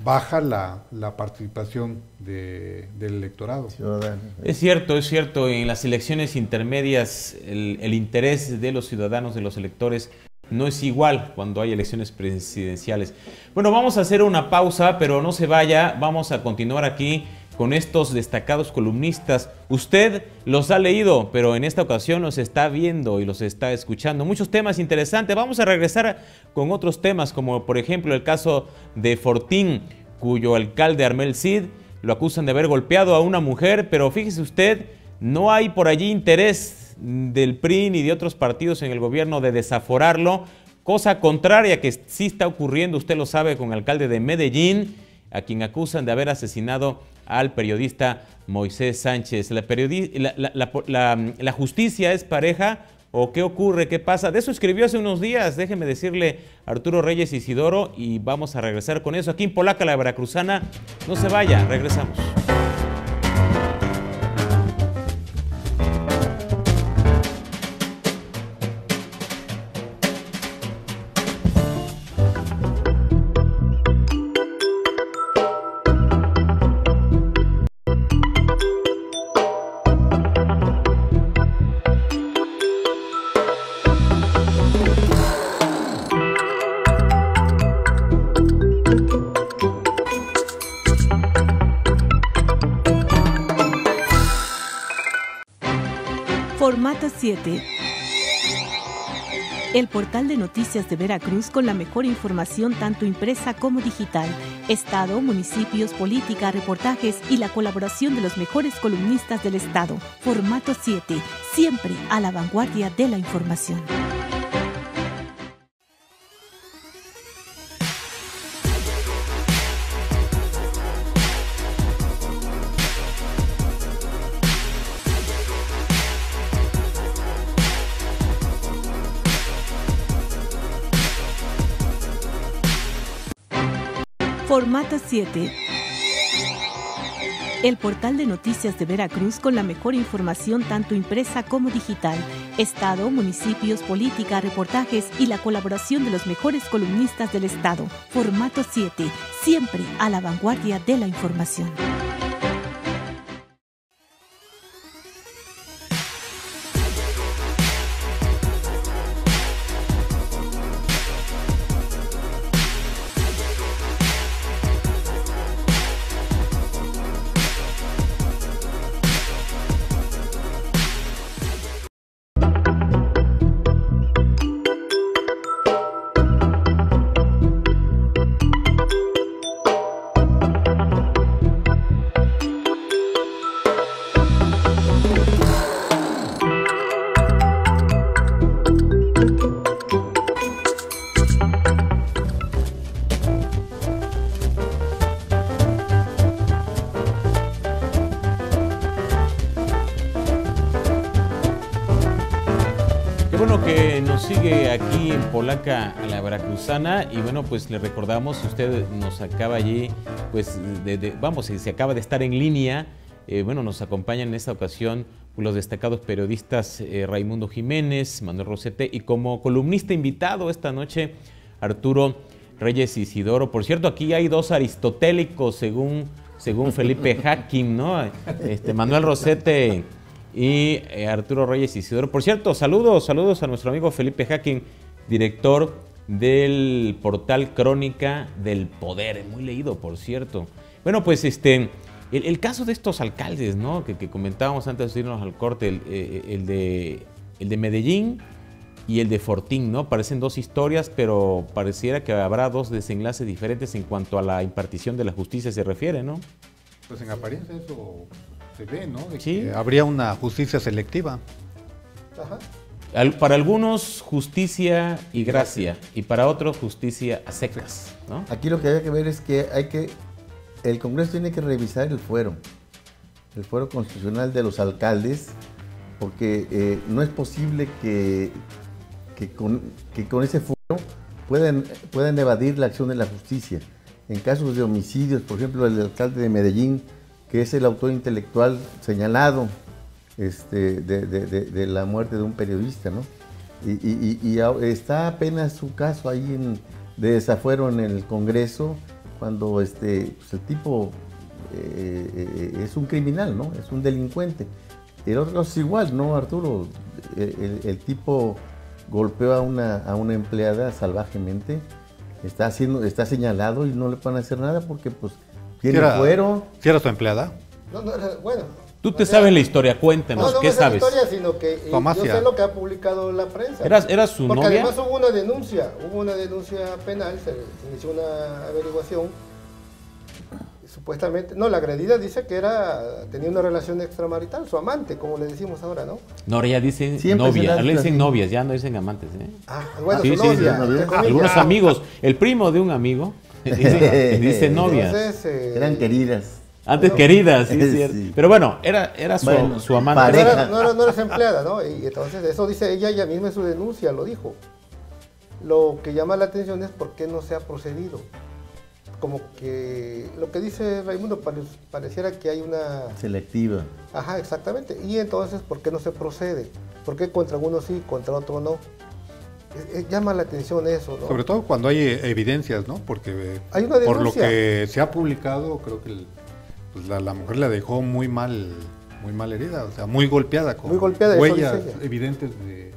S4: baja la participación del electorado.
S3: Ciudadano.
S2: Es cierto, en las elecciones intermedias el interés de los ciudadanos, de los electores, no es igual cuando hay elecciones presidenciales. Bueno, vamos a hacer una pausa, pero no se vaya, vamos a continuar aquí con estos destacados columnistas. Usted los ha leído, pero en esta ocasión los está viendo y los está escuchando. Muchos temas interesantes. Vamos a regresar con otros temas, como por ejemplo el caso de Fortín, cuyo alcalde Armel Cid lo acusan de haber golpeado a una mujer, pero fíjese usted, no hay por allí interés del PRI ni de otros partidos en el gobierno de desaforarlo, cosa contraria que sí está ocurriendo, usted lo sabe, con el alcalde de Medellín, a quien acusan de haber asesinado al periodista Moisés Sánchez. ¿La justicia es pareja o qué ocurre, qué pasa? De eso escribió hace unos días, déjeme decirle, Arturo Reyes Isidoro, y vamos a regresar con eso aquí en Polaca, la Veracruzana. No se vaya, regresamos.
S1: Formato 7. El portal de noticias de Veracruz con la mejor información tanto impresa como digital. Estado, municipios, política, reportajes y la colaboración de los mejores columnistas del estado. Formato 7. Siempre a la vanguardia de la información. Formato 7. El portal de noticias de Veracruz con la mejor información tanto impresa como digital. Estado, municipios, política, reportajes y la colaboración de los mejores columnistas del estado. Formato 7. Siempre a la vanguardia de la información.
S2: sigue aquí en Polaca a la Veracruzana y bueno, pues le recordamos, si usted nos acaba allí, pues se acaba de estar en línea, bueno, nos acompañan en esta ocasión los destacados periodistas Raimundo Jiménez, Manuel Rosete y como columnista invitado esta noche Arturo Reyes Isidoro. Por cierto, aquí hay dos aristotélicos según Felipe Hacking, ¿no? Manuel Rosete y Arturo Reyes Isidoro. Por cierto, saludos a nuestro amigo Felipe Hacking, director del portal Crónica del Poder, muy leído, por cierto. Bueno, pues el caso de estos alcaldes, ¿no? Que comentábamos antes de irnos al corte, el de Medellín y el de Fortín, ¿no? Parecen dos historias, pero pareciera que habrá dos desenlaces diferentes en cuanto a la impartición de la justicia se refiere, ¿no?
S4: Pues en apariencia eso se ve, ¿no? De
S2: sí.
S4: Que habría una justicia selectiva.
S5: Ajá.
S2: Para algunos justicia y gracia, y para otros justicia a secas, ¿no?
S3: Aquí lo que hay que ver es que el Congreso tiene que revisar el fuero constitucional de los alcaldes, porque no es posible que con ese fuero puedan evadir la acción de la justicia. En casos de homicidios, por ejemplo, el alcalde de Medellín, que es el autor intelectual señalado de la muerte de un periodista, ¿no? Y está apenas su caso ahí de desafuero en el Congreso, cuando pues el tipo es un criminal, ¿no? Es un delincuente. El otro es igual, ¿no, Arturo? El tipo golpeó a una empleada salvajemente, está señalado y no le van a hacer nada porque pues tiene fuero.
S4: ¿Sí era su empleada?
S5: No, bueno.
S2: Tú te sabes la historia, cuéntanos, ¿qué sabes?
S5: No es la historia, sino que yo sé lo que ha publicado la prensa.
S2: ¿Era su
S5: porque
S2: novia?
S5: Además hubo una denuncia penal, se inició una averiguación. Supuestamente, no, la agredida dice que tenía una relación extramarital, su amante, como le decimos ahora, ¿no?
S2: No, ahora ya dicen novia, le dicen novias, ya no dicen amantes, ¿eh?
S5: Ah, bueno,
S2: sí,
S5: su novia.
S2: Algunos amigos, el primo de un amigo dice novias.
S5: Entonces,
S3: eran queridas.
S2: Antes queridas, sí,
S3: Sí.
S2: cierto. Pero bueno, era su amante.
S3: Pareja.
S5: no eres empleada, ¿no? Y entonces eso dice ella misma en su denuncia, lo dijo. Lo que llama la atención es por qué no se ha procedido. Como que lo que dice Raimundo pareciera que hay una...
S3: Selectiva.
S5: Ajá, exactamente. Y entonces, ¿por qué no se procede? ¿Por qué contra uno sí, contra otro no? Llama la atención eso, ¿no?
S4: Sobre todo cuando hay evidencias, ¿no? Porque
S5: hay una denuncia.
S4: Por lo que se ha publicado, creo que pues la mujer la dejó muy mal herida, o sea, muy golpeada, con huellas evidentes de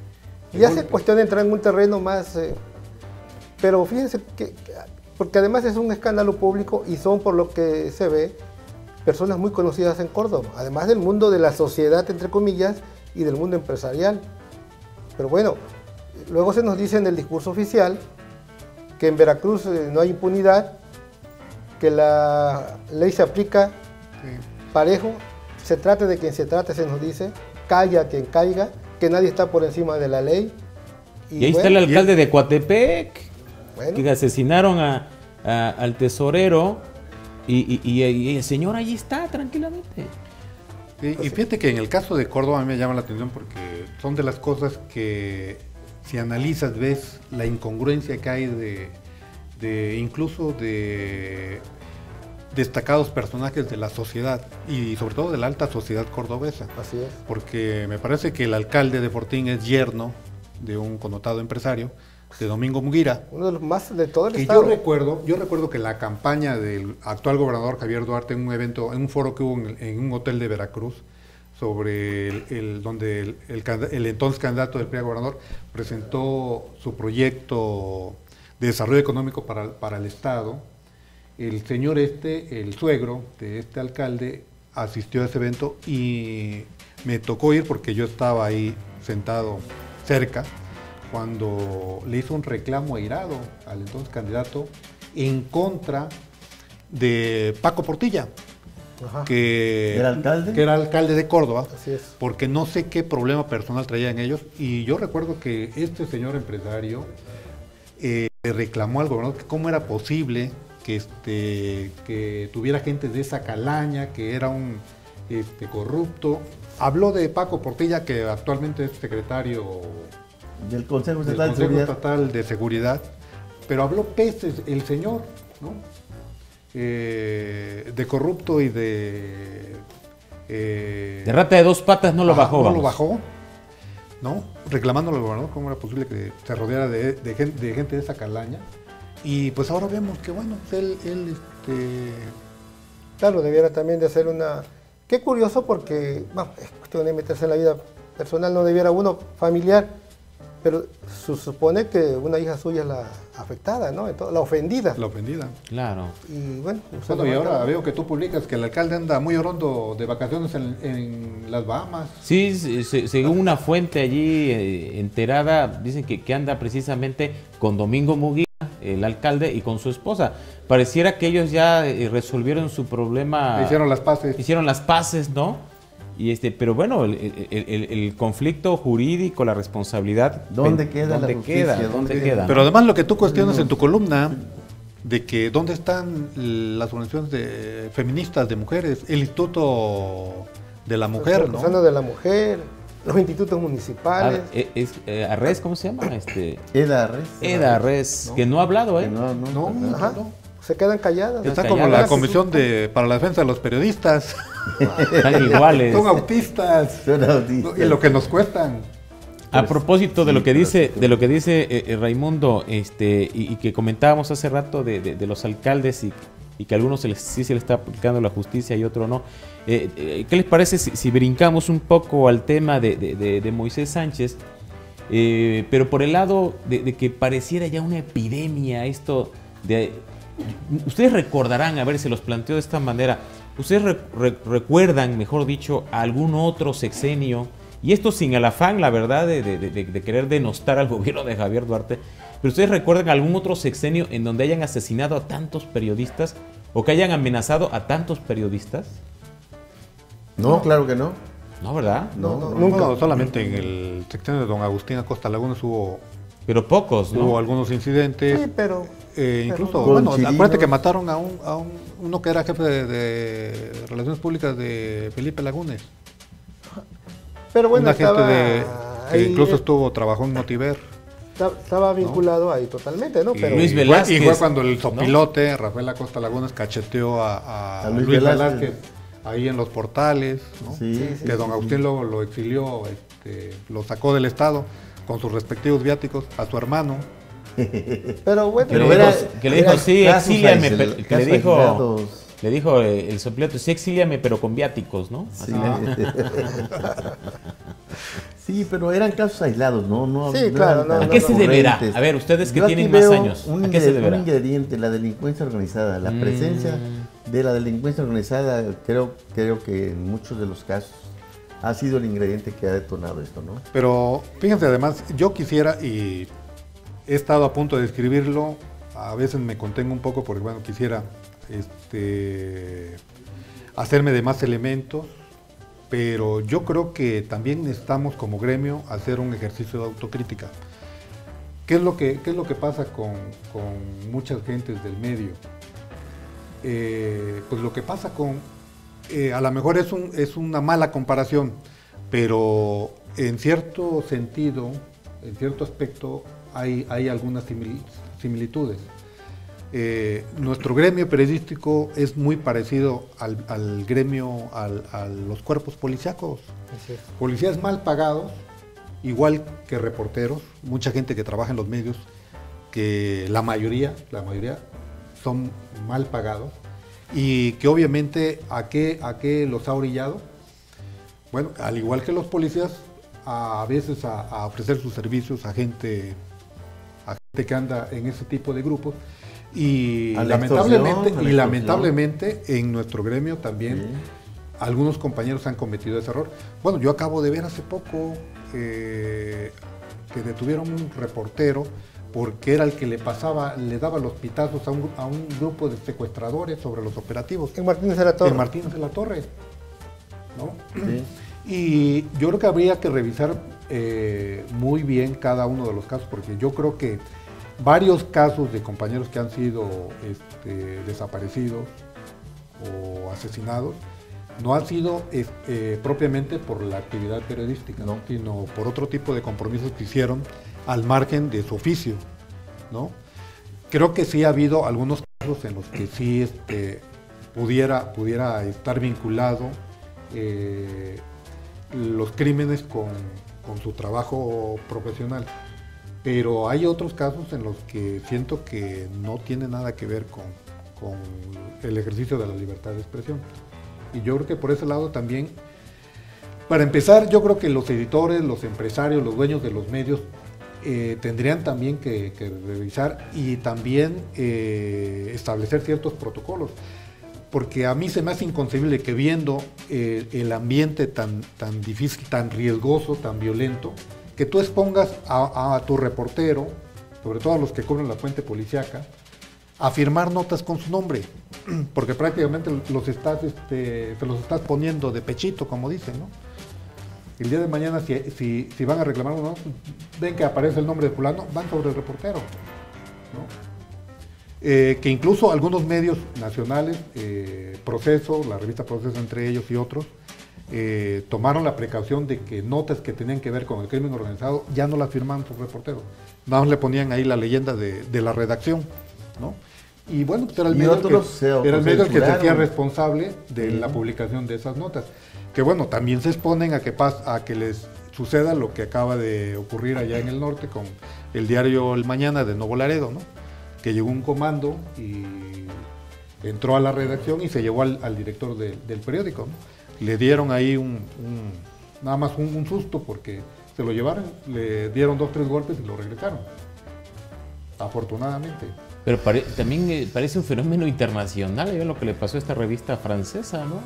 S5: ya se cuestiona entrar en un terreno más... pero fíjense que porque además es un escándalo público y son, por lo que se ve, personas muy conocidas en Córdoba, además del mundo de la sociedad, entre comillas, y del mundo empresarial. Pero bueno, luego se nos dice en el discurso oficial que en Veracruz no hay impunidad, que la ley se aplica parejo, se trate de quien se trate, se nos dice, caiga quien caiga, que nadie está por encima de la ley.
S2: Y ahí está el alcalde de Coatepec.
S5: Bueno.
S2: Que asesinaron al tesorero y el señor allí está tranquilamente.
S4: Sí, y fíjate que en el caso de Córdoba a mí me llama la atención porque son de las cosas que si analizas ves la incongruencia que hay incluso de destacados personajes de la sociedad y sobre todo de la alta sociedad cordobesa.
S5: Así es.
S4: Porque me parece que el alcalde de Fortín es yerno de un connotado empresario, de Domingo Muguira.
S5: Uno de los más de todo el
S4: y
S5: estado.
S4: Yo recuerdo que la campaña del actual gobernador Javier Duarte en un evento, en un foro que hubo en un hotel de Veracruz, sobre donde el entonces candidato del PRI a gobernador presentó su proyecto de desarrollo económico para el estado. El señor el suegro de este alcalde, asistió a ese evento y me tocó ir porque yo estaba ahí sentado cerca cuando le hizo un reclamo airado al entonces candidato en contra de Paco Portilla, que
S3: ¿Era alcalde?
S4: Que era alcalde de Córdoba.
S5: Así es.
S4: Porque no sé qué problema personal traían ellos. Y yo recuerdo que este señor empresario le reclamó al gobernador que cómo era posible que tuviera gente de esa calaña, que era un corrupto. Habló de Paco Portilla, que actualmente es secretario
S3: Del Consejo
S4: del
S3: Estatal de
S4: Consejo
S3: Seguridad.
S4: Estatal de Seguridad, pero habló pestes el señor, ¿no? De corrupto y de
S2: rata de dos patas no lo bajó.
S4: No
S2: vamos.
S4: lo bajó, ¿no? Reclamándole al gobernador cómo era posible que se rodeara de gente de esa calaña. Y pues ahora vemos que, bueno, él
S5: Claro, debiera también de hacer una... Qué curioso porque, bueno, es cuestión de meterse en la vida personal, no debiera uno familiar, pero se supone que una hija suya es la afectada, ¿no? Entonces, la ofendida.
S4: la ofendida.
S2: Claro.
S5: Y bueno,
S4: Bueno, y ahora veo que tú publicas que el alcalde anda muy orondo de vacaciones en las Bahamas.
S2: Sí, según una fuente allí enterada, dicen que anda precisamente con Domingo Muguía, el alcalde, y con su esposa. Pareciera que ellos ya resolvieron su problema.
S4: Hicieron las paces.
S2: Hicieron las paces, ¿no? Y pero bueno, el conflicto jurídico, la responsabilidad.
S3: ¿Dónde queda la justicia?
S2: ¿Dónde queda?
S4: Pero además lo que tú cuestionas en tu columna, de que dónde están las organizaciones feministas de mujeres, el Instituto de la Mujer, ¿no?
S5: Hablando de la mujer, los institutos municipales.
S2: Arres, ¿cómo se llama?
S3: Eda Arres.
S2: Eda Arres,
S3: ¿no?
S2: que no ha hablado, ¿eh?
S4: No,
S5: Ajá.
S4: no.
S5: Se quedan calladas.
S4: Está
S2: calladas.
S4: como la Comisión para la Defensa de los Periodistas.
S2: Están iguales.
S4: Son autistas.
S3: Son autistas.
S4: Y lo que nos cuestan.
S2: A propósito de lo que dice Raimundo, y que comentábamos hace rato de los alcaldes y que a algunos sí se les está aplicando la justicia y otro no. ¿Qué les parece si brincamos un poco al tema de Moisés Sánchez? Pero por el lado de que pareciera ya una epidemia esto de... Ustedes recordarán, a ver, se los planteo de esta manera, ustedes recuerdan, mejor dicho, a algún otro sexenio, y esto sin el afán, la verdad, de querer denostar al gobierno de Javier Duarte, pero ustedes recuerdan algún otro sexenio en donde hayan asesinado a tantos periodistas o que hayan amenazado a tantos periodistas?
S3: No, claro que no.
S2: No, ¿verdad?
S3: No,
S5: nunca.
S4: No, solamente en el sexenio de don Agustín Acosta Lagunas hubo
S2: Pero pocos, ¿no?
S4: algunos incidentes.
S5: Sí, pero
S4: Incluso,
S3: Con
S4: bueno,
S3: chirinos.
S4: acuérdate que mataron a uno que era jefe de Relaciones Públicas de Felipe Lagunes.
S5: bueno,
S4: Una gente
S5: estaba
S4: que
S5: ahí,
S4: incluso trabajó en Notiver.
S5: estaba vinculado ahí totalmente, ¿no?
S4: Y,
S5: Pero
S2: Luis
S4: fue-
S2: Velázquez,
S4: y fue cuando el
S2: ¿no?
S4: sopilote, Rafael Acosta Lagunas, cacheteó a
S3: Luis
S4: Luis
S3: Velázquez.
S4: Velázquez ahí en los portales, ¿no?
S3: Sí,
S5: Sí,
S4: Que don Agustín luego lo exilió, lo sacó del estado con sus respectivos viáticos a su hermano.
S5: pero bueno,
S2: Que le
S3: Pero
S2: dijo, que le dijo,
S3: eran
S2: sí,
S3: casos
S2: exíliame,
S3: aislados,
S2: que le
S3: casos aislados.
S2: dijo el sopliote, sí, exíliame, pero con viáticos, ¿no?
S3: Sí. Sí, pero eran casos aislados, ¿no?
S5: Sí, claro,
S3: eran
S5: no,
S3: tan
S2: ¿A qué se deberá?
S3: recurrentes.
S2: A ver, ustedes que
S3: Yo aquí
S2: tienen más
S3: veo
S2: años, ¿a qué se deberá?
S3: Un ingrediente, la delincuencia organizada, la presencia de la delincuencia organizada, creo que en muchos de los casos ha sido el ingrediente que ha detonado esto, ¿no?
S4: Pero fíjense, además, yo quisiera, y he estado a punto de escribirlo, a veces me contengo un poco porque, bueno, quisiera hacerme de más elementos, pero yo creo que también necesitamos como gremio hacer un ejercicio de autocrítica. ¿Qué es lo que pasa con muchas gentes del medio? Pues lo que pasa a lo mejor es una mala comparación, pero en cierto sentido, en cierto aspecto, hay algunas similitudes. Nuestro gremio periodístico es muy parecido al gremio, a los cuerpos policíacos.
S5: así es.
S4: Policías mal pagados, igual que reporteros, mucha gente que trabaja en los medios, que la mayoría son mal pagados, y que obviamente ¿a qué los ha orillado? Bueno, al igual que los policías, a veces a ofrecer sus servicios a gente que anda en ese tipo de grupos, y
S3: A la extorsión,
S4: lamentablemente en nuestro gremio también
S3: Sí.
S4: algunos compañeros han cometido ese error. Bueno, yo acabo de ver hace poco que detuvieron un reportero porque era el que le daba los pitazos a un grupo de secuestradores sobre los operativos
S5: En Martínez de la Torre.
S4: en Martínez de la Torre, ¿no?
S3: Sí.
S4: Y yo creo que habría que revisar muy bien cada uno de los casos, porque yo creo que varios casos de compañeros que han sido desaparecidos o asesinados no ha sido propiamente por la actividad periodística,
S3: No.
S4: sino por otro tipo de compromisos que hicieron al margen de su oficio, ¿no? Creo que sí ha habido algunos casos en los que sí pudiera estar vinculado los crímenes con su trabajo profesional, pero hay otros casos en los que siento que no tiene nada que ver con el ejercicio de la libertad de expresión. Y yo creo que por ese lado también, para empezar, yo creo que los editores, los empresarios, los dueños de los medios tendrían también que revisar y también establecer ciertos protocolos. Porque a mí se me hace inconcebible que viendo el ambiente tan difícil, tan riesgoso, tan violento, que tú expongas a tu reportero, sobre todo a los que cubren la fuente policíaca, a firmar notas con su nombre, porque prácticamente se los estás poniendo de pechito, como dicen, ¿no? El día de mañana, si van a reclamar uno, ven que aparece el nombre de fulano, van sobre el reportero, ¿no? Que incluso algunos medios nacionales, Proceso, la revista Proceso entre ellos y otros, tomaron la precaución de que notas que tenían que ver con el crimen organizado ya no las firmaban sus reporteros, nada más le ponían ahí la leyenda de la redacción, ¿no? Y bueno, pues era el medio el que se hacía responsable de la publicación de esas notas, que bueno, también se exponen a que les suceda lo que acaba de ocurrir allá en el norte con el diario El Mañana de Nuevo Laredo, ¿no? Que llegó un comando y entró a la redacción y se llevó al director del periódico, ¿no? Le dieron ahí nada más un susto porque se lo llevaron, le dieron 2 o 3 golpes y lo regresaron, afortunadamente.
S2: Pero también parece un fenómeno internacional, lo que le pasó a esta revista francesa, ¿no?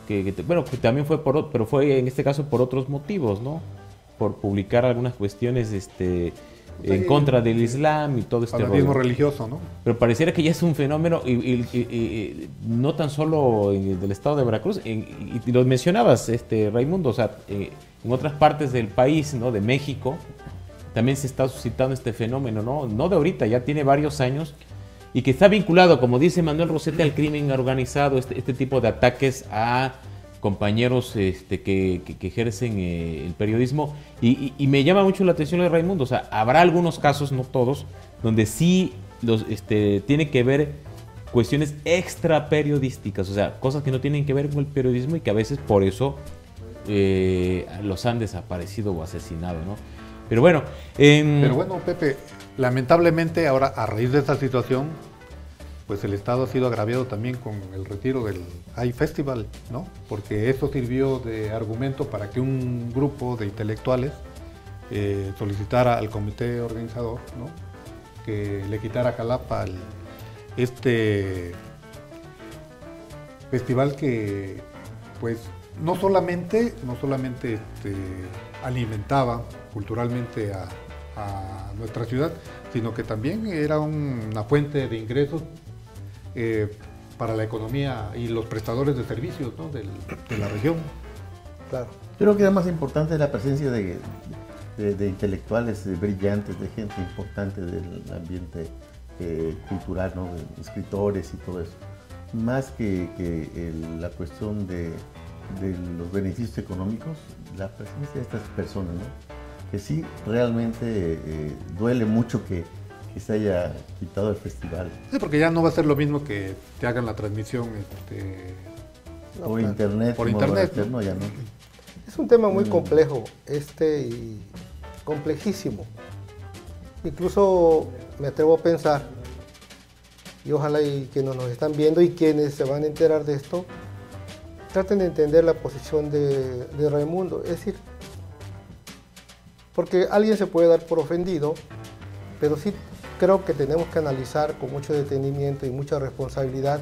S2: Que también fue pero fue en este caso por otros motivos, ¿no? Por publicar algunas cuestiones en contra del Islam y todo este
S4: fanatismo religioso, ¿no?
S2: Pero pareciera que ya es un fenómeno y no tan solo del estado de Veracruz, y lo mencionabas, Raimundo, o sea, en otras partes del país, ¿no? De México, también se está suscitando este fenómeno, no de ahorita, ya tiene varios años, y que está vinculado, como dice Manuel Rosete, al crimen organizado, este tipo de ataques a compañeros que ejercen el periodismo, y me llama mucho la atención lo de Raimundo, o sea, habrá algunos casos, no todos, donde sí tiene que ver cuestiones extra periodísticas, o sea, cosas que no tienen que ver con el periodismo y que a veces por eso los han desaparecido o asesinado, ¿no? Pero bueno,
S4: Pepe, lamentablemente ahora a raíz de esta situación, pues el Estado ha sido agraviado también con el retiro del AI Festival, ¿no? Porque eso sirvió de argumento para que un grupo de intelectuales solicitara al comité organizador, ¿no? Que le quitara a Jalapa este festival que, pues, no solamente alimentaba culturalmente a nuestra ciudad, sino que también era una fuente de ingresos para la economía y los prestadores de servicios, ¿no? de la región.
S5: Claro.
S3: Creo que la más importante es la presencia de intelectuales brillantes, de gente importante del ambiente cultural, ¿no? De escritores y todo eso. Más que la cuestión de los beneficios económicos, la presencia de estas personas, ¿no? Que sí, realmente duele mucho que se haya quitado el festival.
S4: Sí, porque ya no va a ser lo mismo que te hagan la transmisión
S3: por internet.
S4: Por internet,
S3: ¿no? Ya no.
S5: Es un tema muy complejo, y complejísimo. Incluso me atrevo a pensar, y ojalá y quienes nos están viendo y quienes se van a enterar de esto, traten de entender la posición de Raimundo. Es decir, porque alguien se puede dar por ofendido, pero sí creo que tenemos que analizar con mucho detenimiento y mucha responsabilidad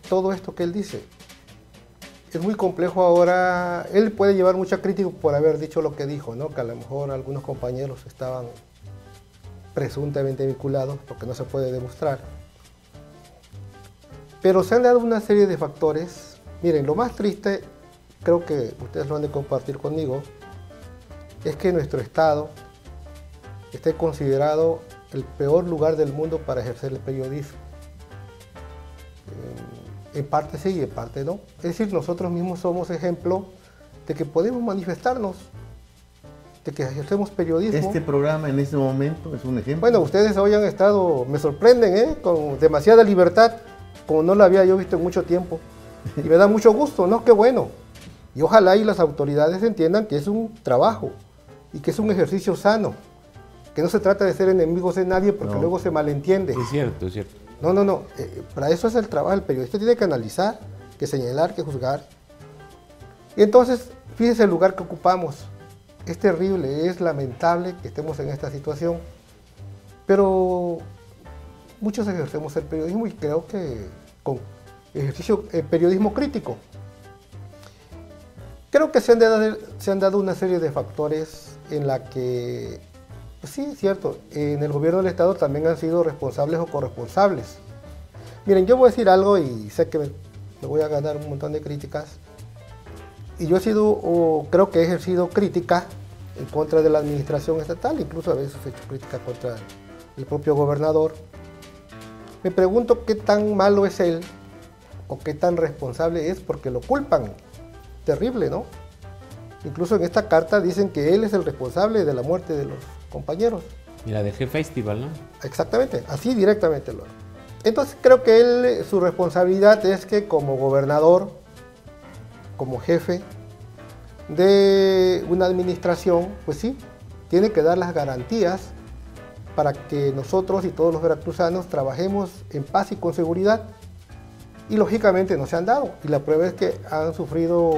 S5: todo esto que él dice. Es muy complejo ahora, él puede llevar mucha crítica por haber dicho lo que dijo, ¿no? Que a lo mejor algunos compañeros estaban presuntamente vinculados, porque no se puede demostrar. Pero se han dado una serie de factores. Miren, lo más triste, creo que ustedes lo han de compartir conmigo, es que nuestro estado esté considerado el peor lugar del mundo para ejercer el periodismo. En parte sí y en parte no. Es decir, nosotros mismos somos ejemplo de que podemos manifestarnos, de que hacemos periodismo.
S3: Este programa en este momento es un ejemplo.
S5: Bueno, ustedes hoy han estado, me sorprenden, con demasiada libertad, como no la había yo visto en mucho tiempo. Y me da mucho gusto, ¿no? Qué bueno. Y ojalá y las autoridades entiendan que es un trabajo y que es un ejercicio sano, que no se trata de ser enemigos de nadie porque luego se malentiende.
S2: Es cierto, es cierto.
S5: No, para eso es el trabajo. El periodista tiene que analizar, que señalar, que juzgar. Y entonces, fíjese el lugar que ocupamos. Es terrible, es lamentable que estemos en esta situación, pero muchos ejercemos el periodismo y creo que con periodismo crítico. Creo que se han dado una serie de factores en la que, pues sí, es cierto, en el gobierno del Estado también han sido responsables o corresponsables. Miren, yo voy a decir algo y sé que me voy a ganar un montón de críticas. Y yo creo que he ejercido crítica en contra de la administración estatal, incluso a veces he hecho crítica contra el propio gobernador. Me pregunto qué tan malo es él o qué tan responsable es porque lo culpan. Terrible, ¿no? Incluso en esta carta dicen que él es el responsable de la muerte de los compañeros.
S2: Y la de G-Festival, ¿no?
S5: Exactamente, así directamente lo. Entonces creo que él, su responsabilidad es que como gobernador, como jefe de una administración, pues sí, tiene que dar las garantías para que nosotros y todos los veracruzanos trabajemos en paz y con seguridad. Y lógicamente no se han dado. Y la prueba es que han sufrido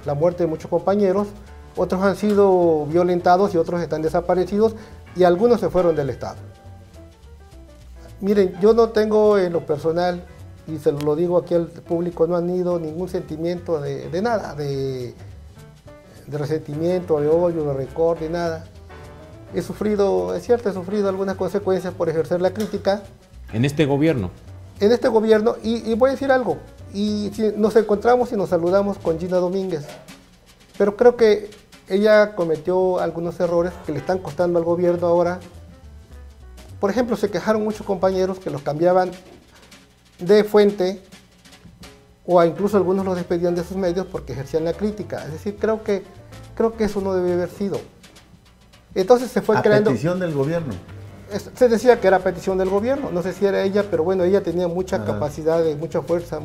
S5: la muerte de muchos compañeros, otros han sido violentados y otros están desaparecidos y algunos se fueron del Estado. Miren, yo no tengo en lo personal, y se lo digo aquí al público, no han ido ningún sentimiento de nada, de resentimiento, de odio, de rencor, de nada. He sufrido, es cierto, he sufrido algunas consecuencias por ejercer la crítica.
S2: En este gobierno.
S5: En este gobierno, y voy a decir algo, y si nos encontramos y nos saludamos con Gina Domínguez, pero creo que ella cometió algunos errores que le están costando al gobierno ahora. Por ejemplo, se quejaron muchos compañeros que los cambiaban de fuente o incluso algunos los despedían de sus medios porque ejercían la crítica. Es decir, creo que eso no debe haber sido. Entonces se fue creando...
S3: A petición del gobierno.
S5: Se decía que era petición del gobierno, no sé si era ella, pero bueno, ella tenía mucha capacidad, mucha fuerza,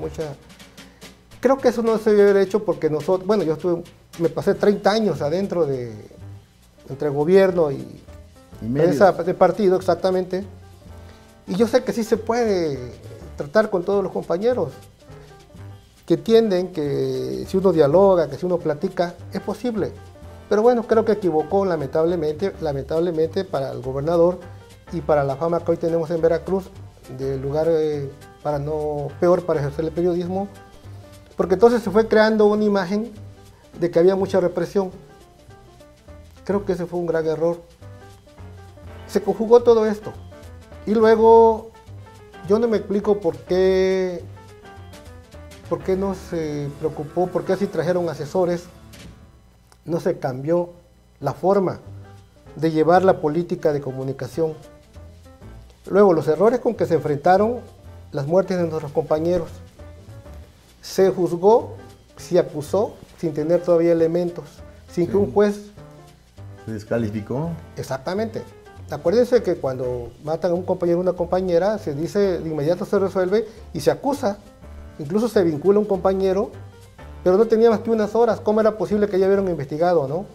S5: Creo que eso no se debe haber hecho porque nosotros, bueno, me pasé 30 años adentro entre gobierno y prensa de partido, exactamente, y yo sé que sí se puede tratar con todos los compañeros, que entienden que si uno dialoga, que si uno platica, es posible, pero bueno, creo que equivocó lamentablemente para el gobernador y para la fama que hoy tenemos en Veracruz, del lugar peor para ejercer el periodismo, porque entonces se fue creando una imagen de que había mucha represión. Creo que ese fue un gran error. Se conjugó todo esto. Y luego, yo no me explico por qué no se preocupó, por qué así trajeron asesores, no se cambió la forma de llevar la política de comunicación. Luego, los errores con que se enfrentaron las muertes de nuestros compañeros. Se juzgó, se acusó, sin tener todavía elementos, sin que un juez...
S3: ¿Se descalificó?
S5: Exactamente. Acuérdense que cuando matan a un compañero o una compañera, se dice, de inmediato se resuelve y se acusa. Incluso se vincula a un compañero, pero no tenía más que unas horas. ¿Cómo era posible que ya hubieran investigado, no?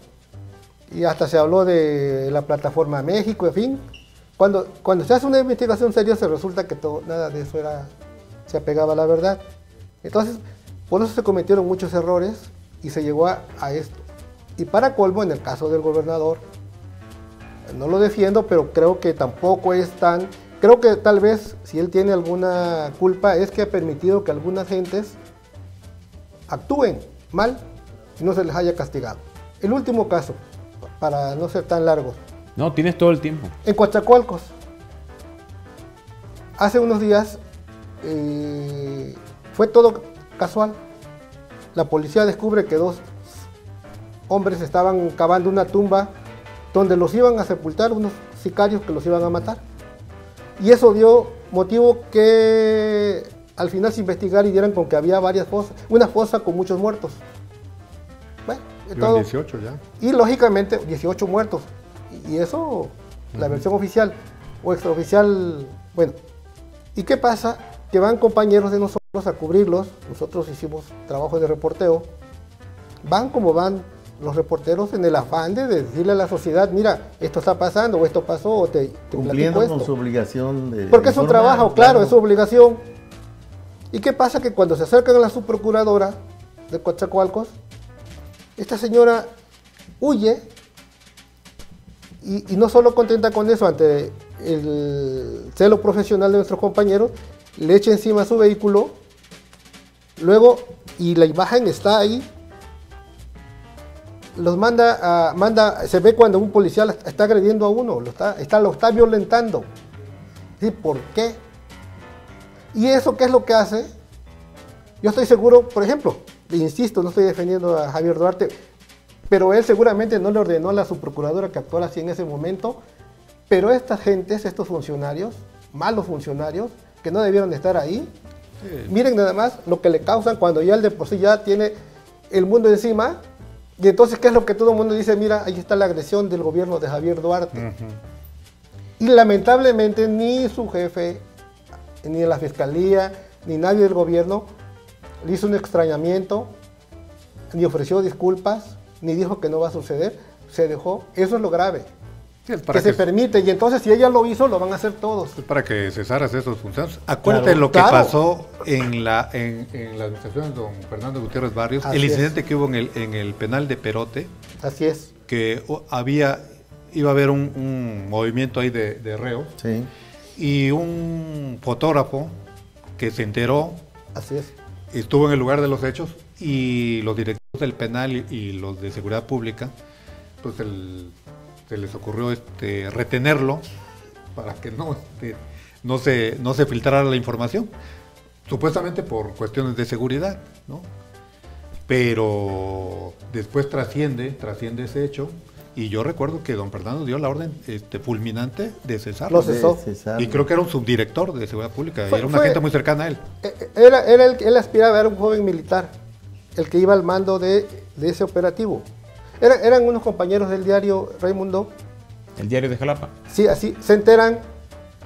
S5: Y hasta se habló de la plataforma México, en fin. Cuando se hace una investigación seria, se resulta que nada de eso se apegaba a la verdad. Entonces, por eso se cometieron muchos errores y se llegó a esto. Y para colmo, en el caso del gobernador, no lo defiendo, pero creo que tampoco es tan... Creo que tal vez, si él tiene alguna culpa, es que ha permitido que algunas gentes actúen mal y no se les haya castigado. El último caso, para no ser tan largos.
S2: No, tienes todo el tiempo.
S5: En Coatzacoalcos. Hace unos días fue todo casual. La policía descubre que 2 hombres estaban cavando una tumba donde los iban a sepultar, unos sicarios que los iban a matar. Y eso dio motivo que al final se investigara y dieran con que había varias fosas, una fosa con muchos muertos. Bueno,
S4: Iban 18 ya.
S5: Y lógicamente 18 muertos. Y eso, la versión oficial o extraoficial, bueno. ¿Y qué pasa? Que van compañeros de nosotros a cubrirlos, nosotros hicimos trabajo de reporteo, van como van los reporteros en el afán de decirle a la sociedad, mira, esto está pasando, o esto pasó, o te
S3: cumpliendo
S5: platico
S3: con
S5: esto.
S3: su obligación de
S5: Porque es un
S3: informar,
S5: trabajo, claro, es su obligación. ¿Y qué pasa? Que cuando se acercan a la subprocuradora de Coatzacoalcos, esta señora huye y no solo contenta con eso, ante el celo profesional de nuestros compañeros, le echa encima su vehículo, luego, y la imagen está ahí, los se ve cuando un policía está agrediendo a uno, lo está violentando. ¿Sí? ¿Por qué? ¿Y eso qué es lo que hace? Yo estoy seguro, por ejemplo, insisto, no estoy defendiendo a Javier Duarte, pero él seguramente no le ordenó a la subprocuradora que actuara así en ese momento, pero estas gentes, estos funcionarios, malos funcionarios, que no debieron estar ahí, miren nada más lo que le causan cuando ya él de por sí ya tiene el mundo encima. Y entonces, ¿qué es lo que todo el mundo dice? Mira, ahí está la agresión del gobierno de Javier Duarte. Y lamentablemente ni su jefe, ni la fiscalía, ni nadie del gobierno le hizo un extrañamiento, ni ofreció disculpas, ni dijo que no va a suceder. Se dejó. Eso es lo grave.
S4: Sí,
S5: que se permite. Y entonces, si ella lo hizo, lo van a hacer todos.
S4: Es para que cesaras esos funcionarios. Acuérdate
S5: Claro,
S4: lo que
S5: claro.
S4: pasó en la administración de don Fernando Gutiérrez Barrios,
S5: Así
S4: el
S5: es.
S4: incidente que hubo en el penal de Perote,
S5: Así es.
S4: que iba a haber un movimiento ahí de reos,
S3: Sí.
S4: y un fotógrafo que se enteró,
S5: Así es.
S4: estuvo en el lugar de los hechos, y los directivos del penal y los de seguridad pública, pues se les ocurrió retenerlo para que no se filtrara la información, supuestamente por cuestiones de seguridad, ¿no? Pero después trasciende ese hecho, y yo recuerdo que don Fernando dio la orden fulminante de cesarlo.
S5: Lo cesó.
S4: Y creo que era un subdirector de seguridad pública, y
S5: Fue-
S4: era una
S5: fue-
S4: gente muy cercana a él.
S5: Él aspiraba a ser un joven militar, el que iba al mando de ese operativo. Eran unos compañeros del diario Raimundo.
S2: El diario de Jalapa.
S5: Sí, así se enteran,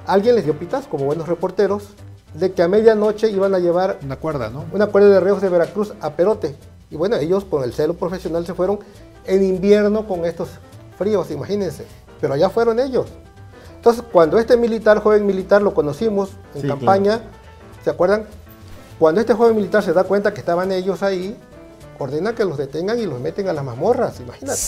S5: alguien les dio pitas, como buenos reporteros, de que a medianoche iban a llevar
S4: Una cuerda, ¿no?
S5: una cuerda de reos de Veracruz a Perote. Y bueno, ellos con el celo profesional se fueron en invierno con estos fríos, imagínense. Pero allá fueron ellos. Entonces, cuando este militar, joven militar, lo conocimos en
S3: Sí,
S5: campaña, ¿se acuerdan? Cuando este joven militar se da cuenta que estaban ellos ahí, ordena que los detengan y los meten a las mazmorras, imagínate.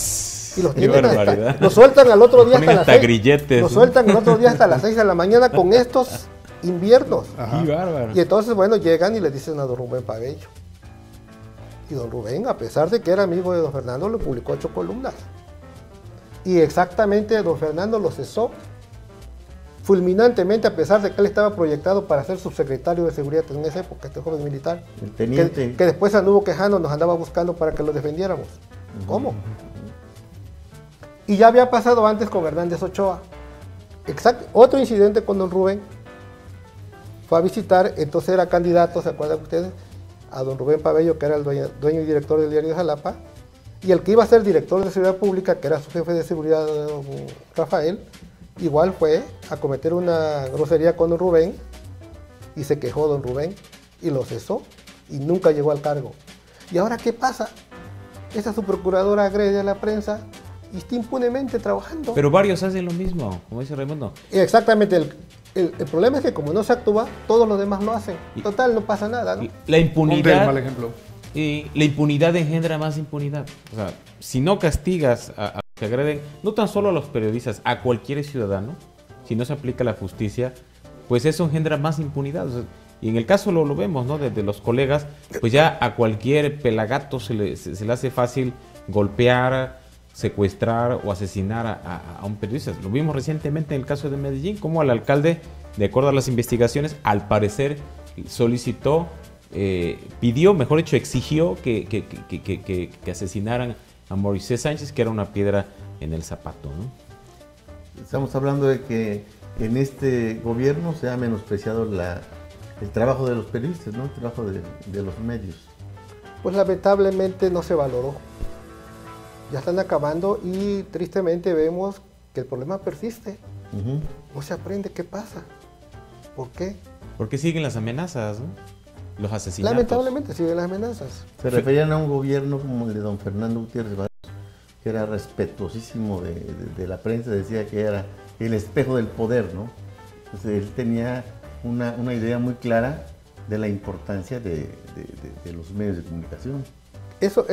S5: Y los
S2: Qué
S5: tienen
S2: barbaridad.
S5: los sueltan al otro día
S2: Ponen
S5: hasta
S2: hasta
S5: las 6.
S2: grilletes,
S5: Los
S2: ¿no?
S5: sueltan el otro día hasta las 6 de la mañana con estos inviernos.
S4: Ajá.
S2: Qué bárbaro.
S5: Y entonces, bueno, llegan y le dicen a don Rubén Pabello. Y don Rubén, a pesar de que era amigo de don Fernando, le publicó 8 columnas. Y exactamente don Fernando lo cesó fulminantemente, a pesar de que él estaba proyectado para ser subsecretario de seguridad en esa época, este joven militar.
S3: El teniente.
S5: Que después anduvo quejando, nos andaba buscando para que lo defendiéramos. ¿Cómo? Y ya había pasado antes con Hernández Ochoa. Otro incidente con don Rubén. Fue a visitar, entonces era candidato, ¿se acuerdan ustedes? A don Rubén Pabello, que era el dueño y director del diario de Jalapa, y el que iba a ser director de seguridad pública, que era su jefe de seguridad, don Rafael, igual fue a cometer una grosería con don Rubén, y se quejó don Rubén, y lo cesó, y nunca llegó al cargo. ¿Y ahora qué pasa? Esa subprocuradora agrede a la prensa y está impunemente trabajando.
S2: Pero varios hacen lo mismo, como dice Raimundo.
S5: Exactamente, el problema es que como no se actúa, todos los demás lo hacen. Total, no pasa nada, ¿no?
S2: La
S4: Ponte el
S2: impunidad.
S4: mal ejemplo.
S2: Y la impunidad engendra más impunidad. O sea, si no castigas a los que agreden, no tan solo a los periodistas, a cualquier ciudadano, si no se aplica la justicia, pues eso engendra más impunidad. O sea, y en el caso lo vemos, ¿no? De los colegas, pues ya a cualquier pelagato se le hace fácil golpear, secuestrar o asesinar a un periodista. Lo vimos recientemente en el caso de Medellín, como al alcalde, de acuerdo a las investigaciones, al parecer solicitó, pidió, mejor dicho, exigió que asesinaran a Moisés Sánchez, que era una piedra en el zapato, ¿no?
S3: Estamos hablando de que en este gobierno se ha menospreciado el trabajo de los periodistas, ¿no? El trabajo de los medios.
S5: Pues lamentablemente no se valoró. Ya están acabando y tristemente vemos que el problema persiste. No se aprende qué pasa. ¿Por qué?
S2: Porque siguen las amenazas, ¿no? Los asesinatos.
S5: Lamentablemente siguen las amenazas.
S3: Se referían a un gobierno como el de don Fernando Gutiérrez Barrios, que era respetuosísimo de la prensa, decía que era el espejo del poder, ¿no? Entonces él tenía una idea muy clara de la importancia de los medios de comunicación.
S5: Eso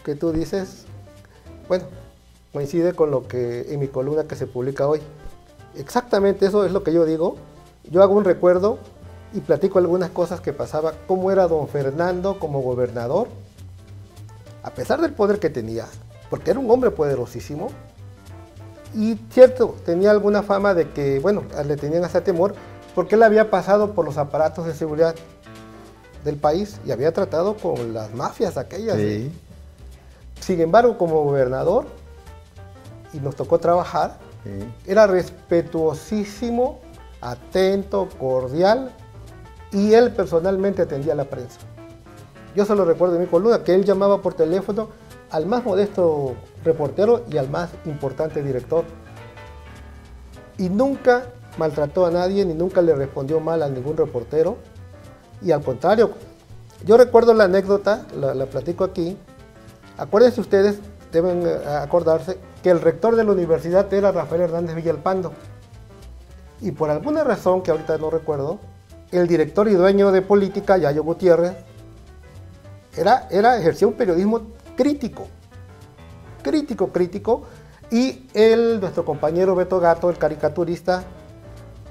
S5: que tú dices, bueno, coincide con lo que en mi columna que se publica hoy. Exactamente eso es lo que yo digo. Yo hago un recuerdo y platico algunas cosas que pasaba, cómo era don Fernando como gobernador, a pesar del poder que tenía, porque era un hombre poderosísimo, y cierto, tenía alguna fama de que, bueno, le tenían hasta temor, porque él había pasado por los aparatos de seguridad del país y había tratado con las mafias aquellas.
S3: Sí.
S5: Sin embargo, como gobernador, y nos tocó trabajar, era respetuosísimo, atento, cordial, y él personalmente atendía a la prensa. Yo solo recuerdo en mi columna que él llamaba por teléfono al más modesto reportero y al más importante director. Y nunca maltrató a nadie, ni nunca le respondió mal a ningún reportero. Y al contrario, yo recuerdo la anécdota, la platico aquí. Acuérdense ustedes, deben acordarse, que el rector de la universidad era Rafael Hernández Villalpando. Y por alguna razón, que ahorita no recuerdo, el director y dueño de política, Yayo Gutiérrez, ejercía un periodismo crítico, y él, nuestro compañero Beto Gato, el caricaturista,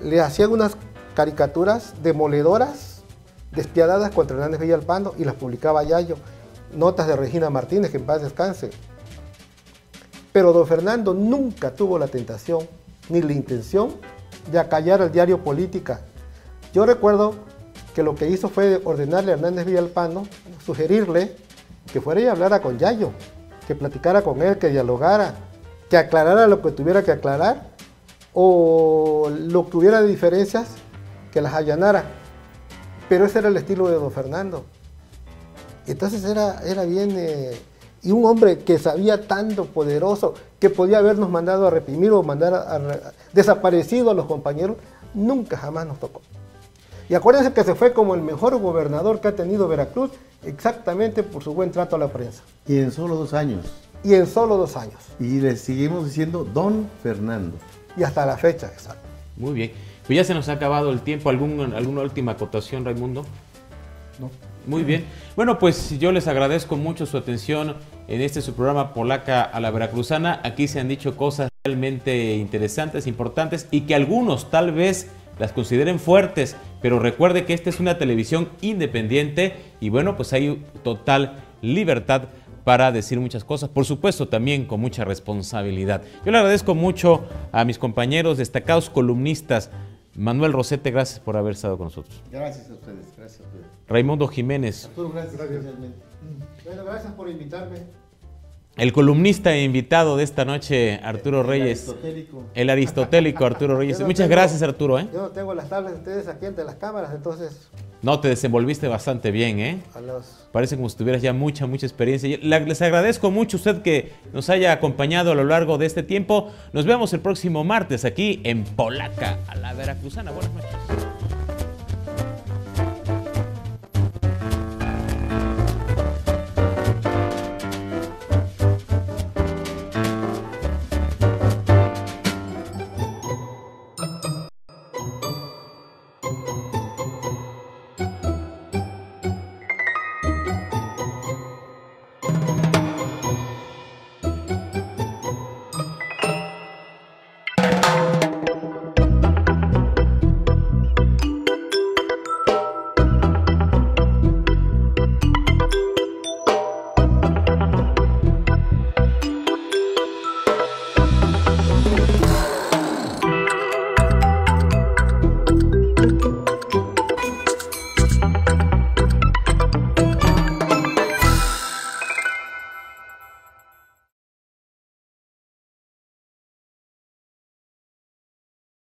S5: le hacía unas caricaturas demoledoras, despiadadas contra Hernández Villalpando, y las publicaba Yayo, notas de Regina Martínez, que en paz descanse. Pero don Fernando nunca tuvo la tentación, ni la intención, de acallar al diario Política. Yo recuerdo que lo que hizo fue ordenarle a Hernández Villalpando, sugerirle que fuera y hablara con Yayo, que platicara con él, que dialogara, que aclarara lo que tuviera que aclarar, o lo que hubiera de diferencias, que las allanara. Pero ese era el estilo de don Fernando. Entonces era bien, y un hombre que sabía tanto, poderoso, que podía habernos mandado a reprimir o mandar desaparecido a los compañeros, nunca jamás nos tocó. Y acuérdense que se fue como el mejor gobernador que ha tenido Veracruz, exactamente por su buen trato a la prensa.
S3: Y en solo 2 años.
S5: Y en solo 2 años.
S3: Y le seguimos diciendo don Fernando.
S5: Y hasta la fecha, exacto.
S2: Muy bien. Pues ya se nos ha acabado el tiempo. ¿Alguna última acotación, Raimundo?
S3: No.
S2: Muy bien. Bueno, pues yo les agradezco mucho su atención en su programa Polaca a la Veracruzana. Aquí se han dicho cosas realmente interesantes, importantes, y que algunos tal vez las consideren fuertes, pero recuerde que esta es una televisión independiente y bueno, pues hay total libertad para decir muchas cosas, por supuesto también con mucha responsabilidad. Yo le agradezco mucho a mis compañeros destacados columnistas. Manuel Rosete, gracias por haber estado con nosotros.
S3: Gracias a ustedes, gracias a ustedes.
S2: Raimundo Jiménez.
S3: Arturo, gracias.
S5: Bueno, gracias por invitarme.
S2: El columnista e invitado de esta noche, Arturo Reyes. El aristotélico Arturo Reyes. Muchas gracias, Arturo.
S5: Yo no tengo las tablas de ustedes aquí ante las cámaras, entonces...
S2: No, te desenvolviste bastante bien, ¿eh? Parece como si tuvieras ya mucha experiencia. Les agradezco mucho a usted que nos haya acompañado a lo largo de este tiempo. Nos vemos el próximo martes aquí en Polaca a la Veracruzana. Buenas noches.